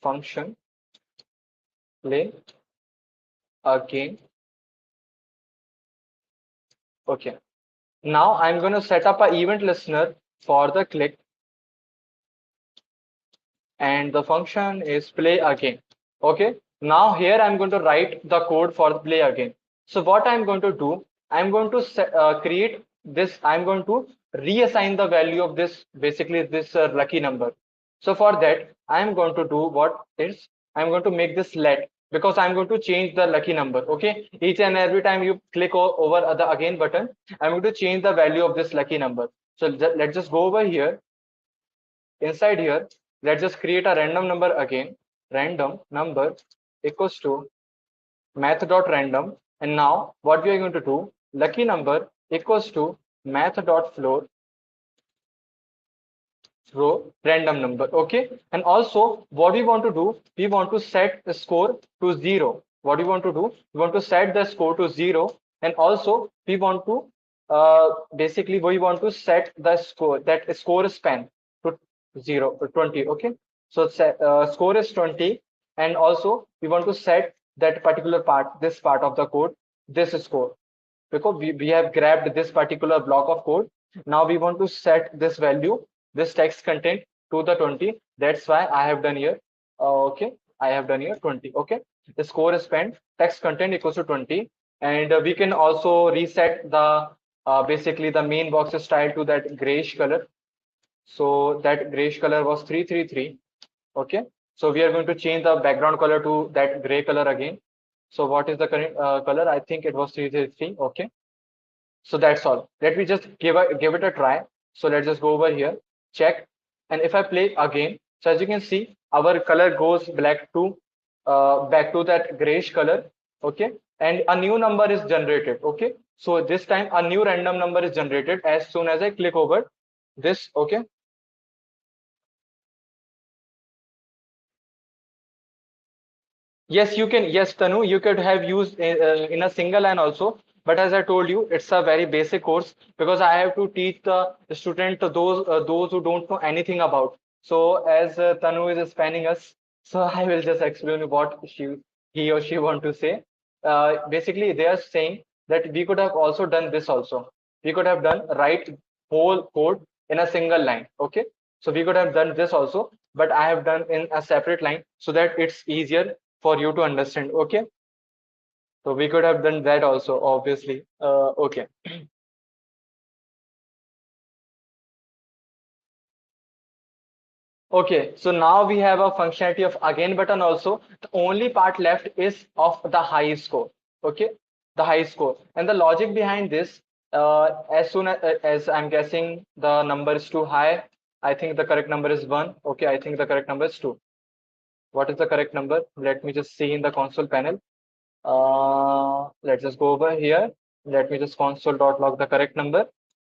function play again. Okay, now I'm going to set up an event listener for the click, and the function is play again. Okay, now here I'm going to write the code for the play again. So what I'm going to do, I'm going to create this, I'm going to reassign the value of this, basically this lucky number. So for that, I'm going to do what is, I'm going to make this let, because I'm going to change the lucky number. Okay, each and every time you click over the again button, I'm going to change the value of this lucky number. So let's just go over here. Inside here, let's just create a random number again. Random number equals to math.random. And now what we are going to do, lucky number equals to math.floor row random number. Okay, and also what we want to do, we want to set the score to 0. What we want to do, we want to set the score to 0, and also we want to basically we want to set the score, that score span to 0 to 20. Okay, so score is 20, and also we want to set that particular part, this part of the code, this score, because we have grabbed this particular block of code. Now we want to set this value, this text content, to the 20. That's why I have done here. Okay, I have done here 20. Okay, the score is spent, text content equals to 20, and we can also reset the basically the main box style to that grayish color. So that grayish color was 333. Okay, so we are going to change the background color to that gray color again. So what is the current color? I think it was 333. Okay, so that's all. Let me just give it a try. So let's just go over here, check, and if I play again, so as you can see, our color goes black to back to that grayish color. Okay, and a new number is generated. Okay, so this time a new random number is generated as soon as I click over this. Okay, yes, you can. Yes, Tanu, you could have used in a single line also. But as I told you, it's a very basic course, because I have to teach the student to those who don't know anything about. So as Tanu is spanning us, so I will just explain what he or she want to say. Basically, they are saying that we could have also done this also. We could have done write whole code in a single line. Okay, so we could have done this also, but I have done in a separate line so that it's easier for you to understand. Okay, so we could have done that also, obviously. Okay, okay, so now we have a functionality of again button also. The only part left is of the high score. Okay, the high score, and the logic behind this, as soon as I'm guessing the number is too high, I think the correct number is 1. Okay, I think the correct number is 2. What is the correct number? Let me just see in the console panel. Let's just go over here. Let me just console.log the correct number,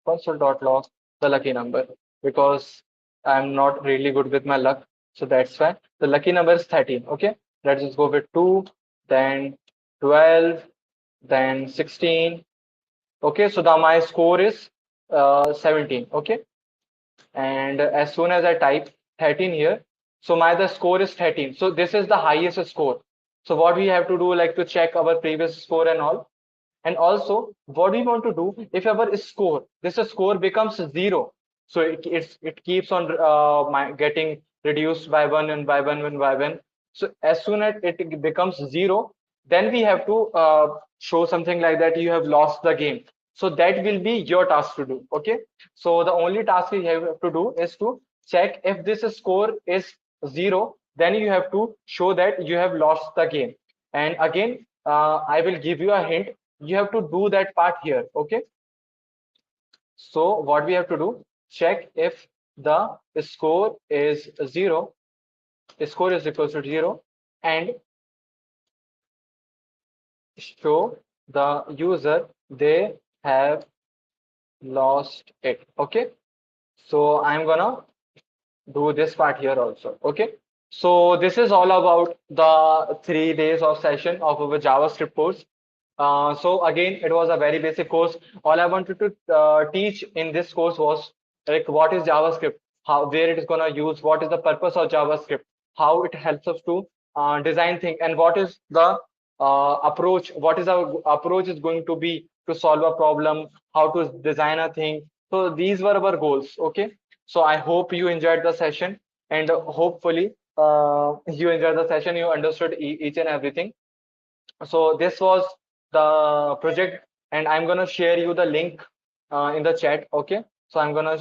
console.log the lucky number, because I'm not really good with my luck. So that's why the lucky number is 13. Okay, let's just go with 2, then 12, then 16. Okay, so the my score is 17. Okay, and as soon as I type 13 here, so my the score is 13. So this is the highest score. So what we have to do, like to check our previous score and all. And also what we want to do, if our score, this score becomes 0, so it keeps on getting reduced by one and by one and by one. So as soon as it becomes 0, then we have to show something like that you have lost the game. So that will be your task to do. Okay. So the only task you have to do is to check if this score is 0, then you have to show that you have lost the game. And again, I will give you a hint. You have to do that part here. Okay. So what we have to do, check if the score is 0, score is equal to 0, and show the user they have lost it. Okay. So I'm gonna do this part here also. Okay. So this is all about the 3 days of session of our JavaScript course. So again, it was a very basic course. All I wanted to teach in this course was like what is JavaScript, how where it is gonna use, what is the purpose of JavaScript, how it helps us to design things, and what is the approach, what is our approach is going to be to solve a problem, how to design a thing. So these were our goals. Okay. So I hope you enjoyed the session, and hopefully you enjoyed the session. You understood each and everything. So this was the project, and I'm gonna share you the link in the chat. Okay. So I'm gonna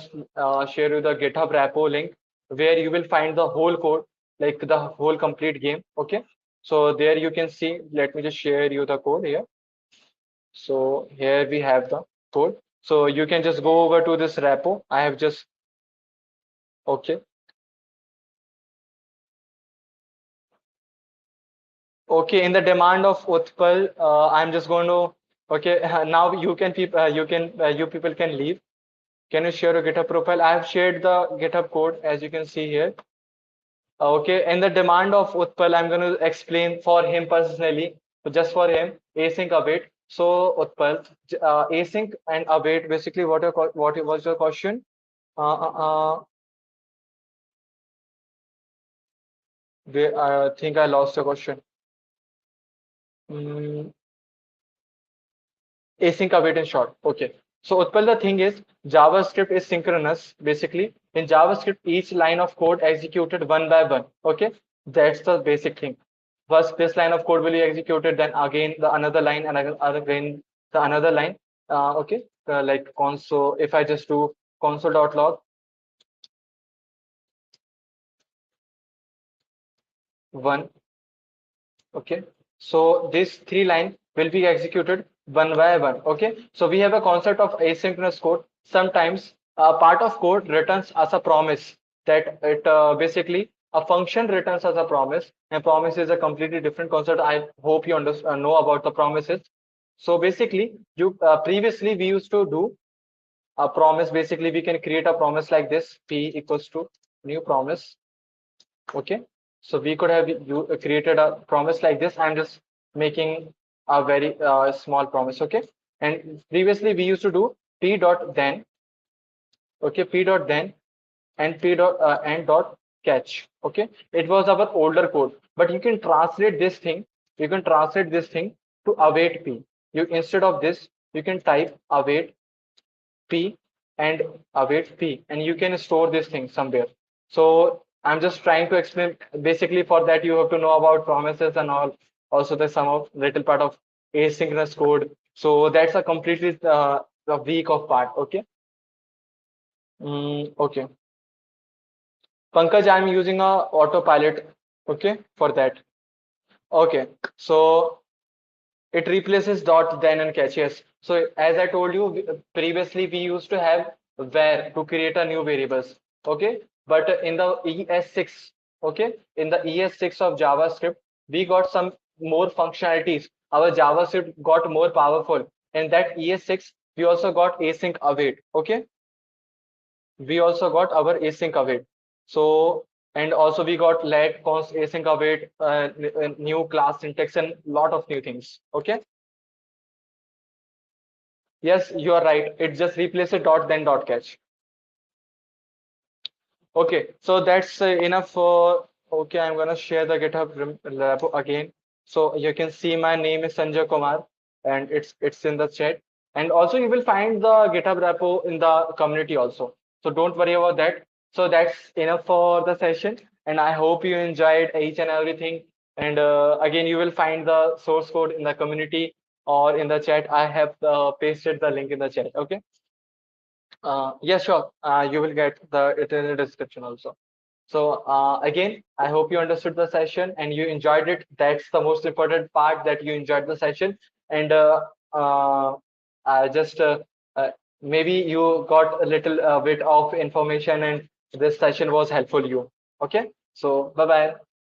share you the GitHub repo link where you will find the whole code, like the whole complete game. Okay. So there you can see. Let me just share you the code here. So here we have the code. So you can just go over to this repo. I have just okay. Okay, in the demand of Utpal, I'm just going to. Okay, now you can you people can leave. Can you share your GitHub profile? I have shared the GitHub code as you can see here. Okay, in the demand of Utpal, I'm going to explain for him personally, so just for him, async await. So Utpal, async and await. Basically, what was your question? I think I lost your question. Mm, async await in short. Okay. So Utpal, the thing is, JavaScript is synchronous. Basically, in JavaScript, each line of code executed one by one. Okay, that's the basic thing. First, this line of code will be executed, then again the another line, and again the another line. Okay, like console. If I just do console.log one. Okay, so this three line will be executed one by one. Okay, so we have a concept of asynchronous code. Sometimes a part of code returns as a promise, that it basically a function returns as a promise, and promise is a completely different concept. I hope you know about the promises. So basically, you previously we used to do a promise. Basically, we can create a promise like this: p equals to new promise. Okay, so we could have you created a promise like this. I'm just making a very small promise. Okay, and previously we used to do p dot then. Okay, p dot then and p dot and dot catch. Okay, it was our older code, but you can translate this thing. You can translate this thing to await p. You instead of this, you can type await p and await p, and you can store this thing somewhere. So I'm just trying to explain. Basically, for that you have to know about promises and all. Also, there's some of little part of asynchronous code. So that's a completely a week of part. Okay. Okay. Pankaj, I'm using a autopilot. Okay, for that. Okay. So it replaces dot then and catch. Yes. So as I told you previously, we used to have where to create a new variables. Okay, but in the ES6, okay, in the ES6 of JavaScript, we got some more functionalities. Our JavaScript got more powerful. In that ES6, we also got async await. Okay, we also got our async await. So and also we got let const async await, new class syntax, and lot of new things. Okay. Yes, you are right. It just replaces dot then dot catch. Okay, so that's enough for. Okay, I'm gonna share the GitHub repo again. So you can see my name is Sanjay Kumar, and it's in the chat. And also you will find the GitHub repo in the community also. So don't worry about that. So that's enough for the session, and I hope you enjoyed each and everything. And again, you will find the source code in the community or in the chat. I have pasted the link in the chat. Okay. Yeah, sure. You will get it in the description also. So again, I hope you understood the session and you enjoyed it. That's the most important part, that you enjoyed the session. And uh, just uh, maybe you got a little bit of information and this session was helpful you. Okay. So bye bye.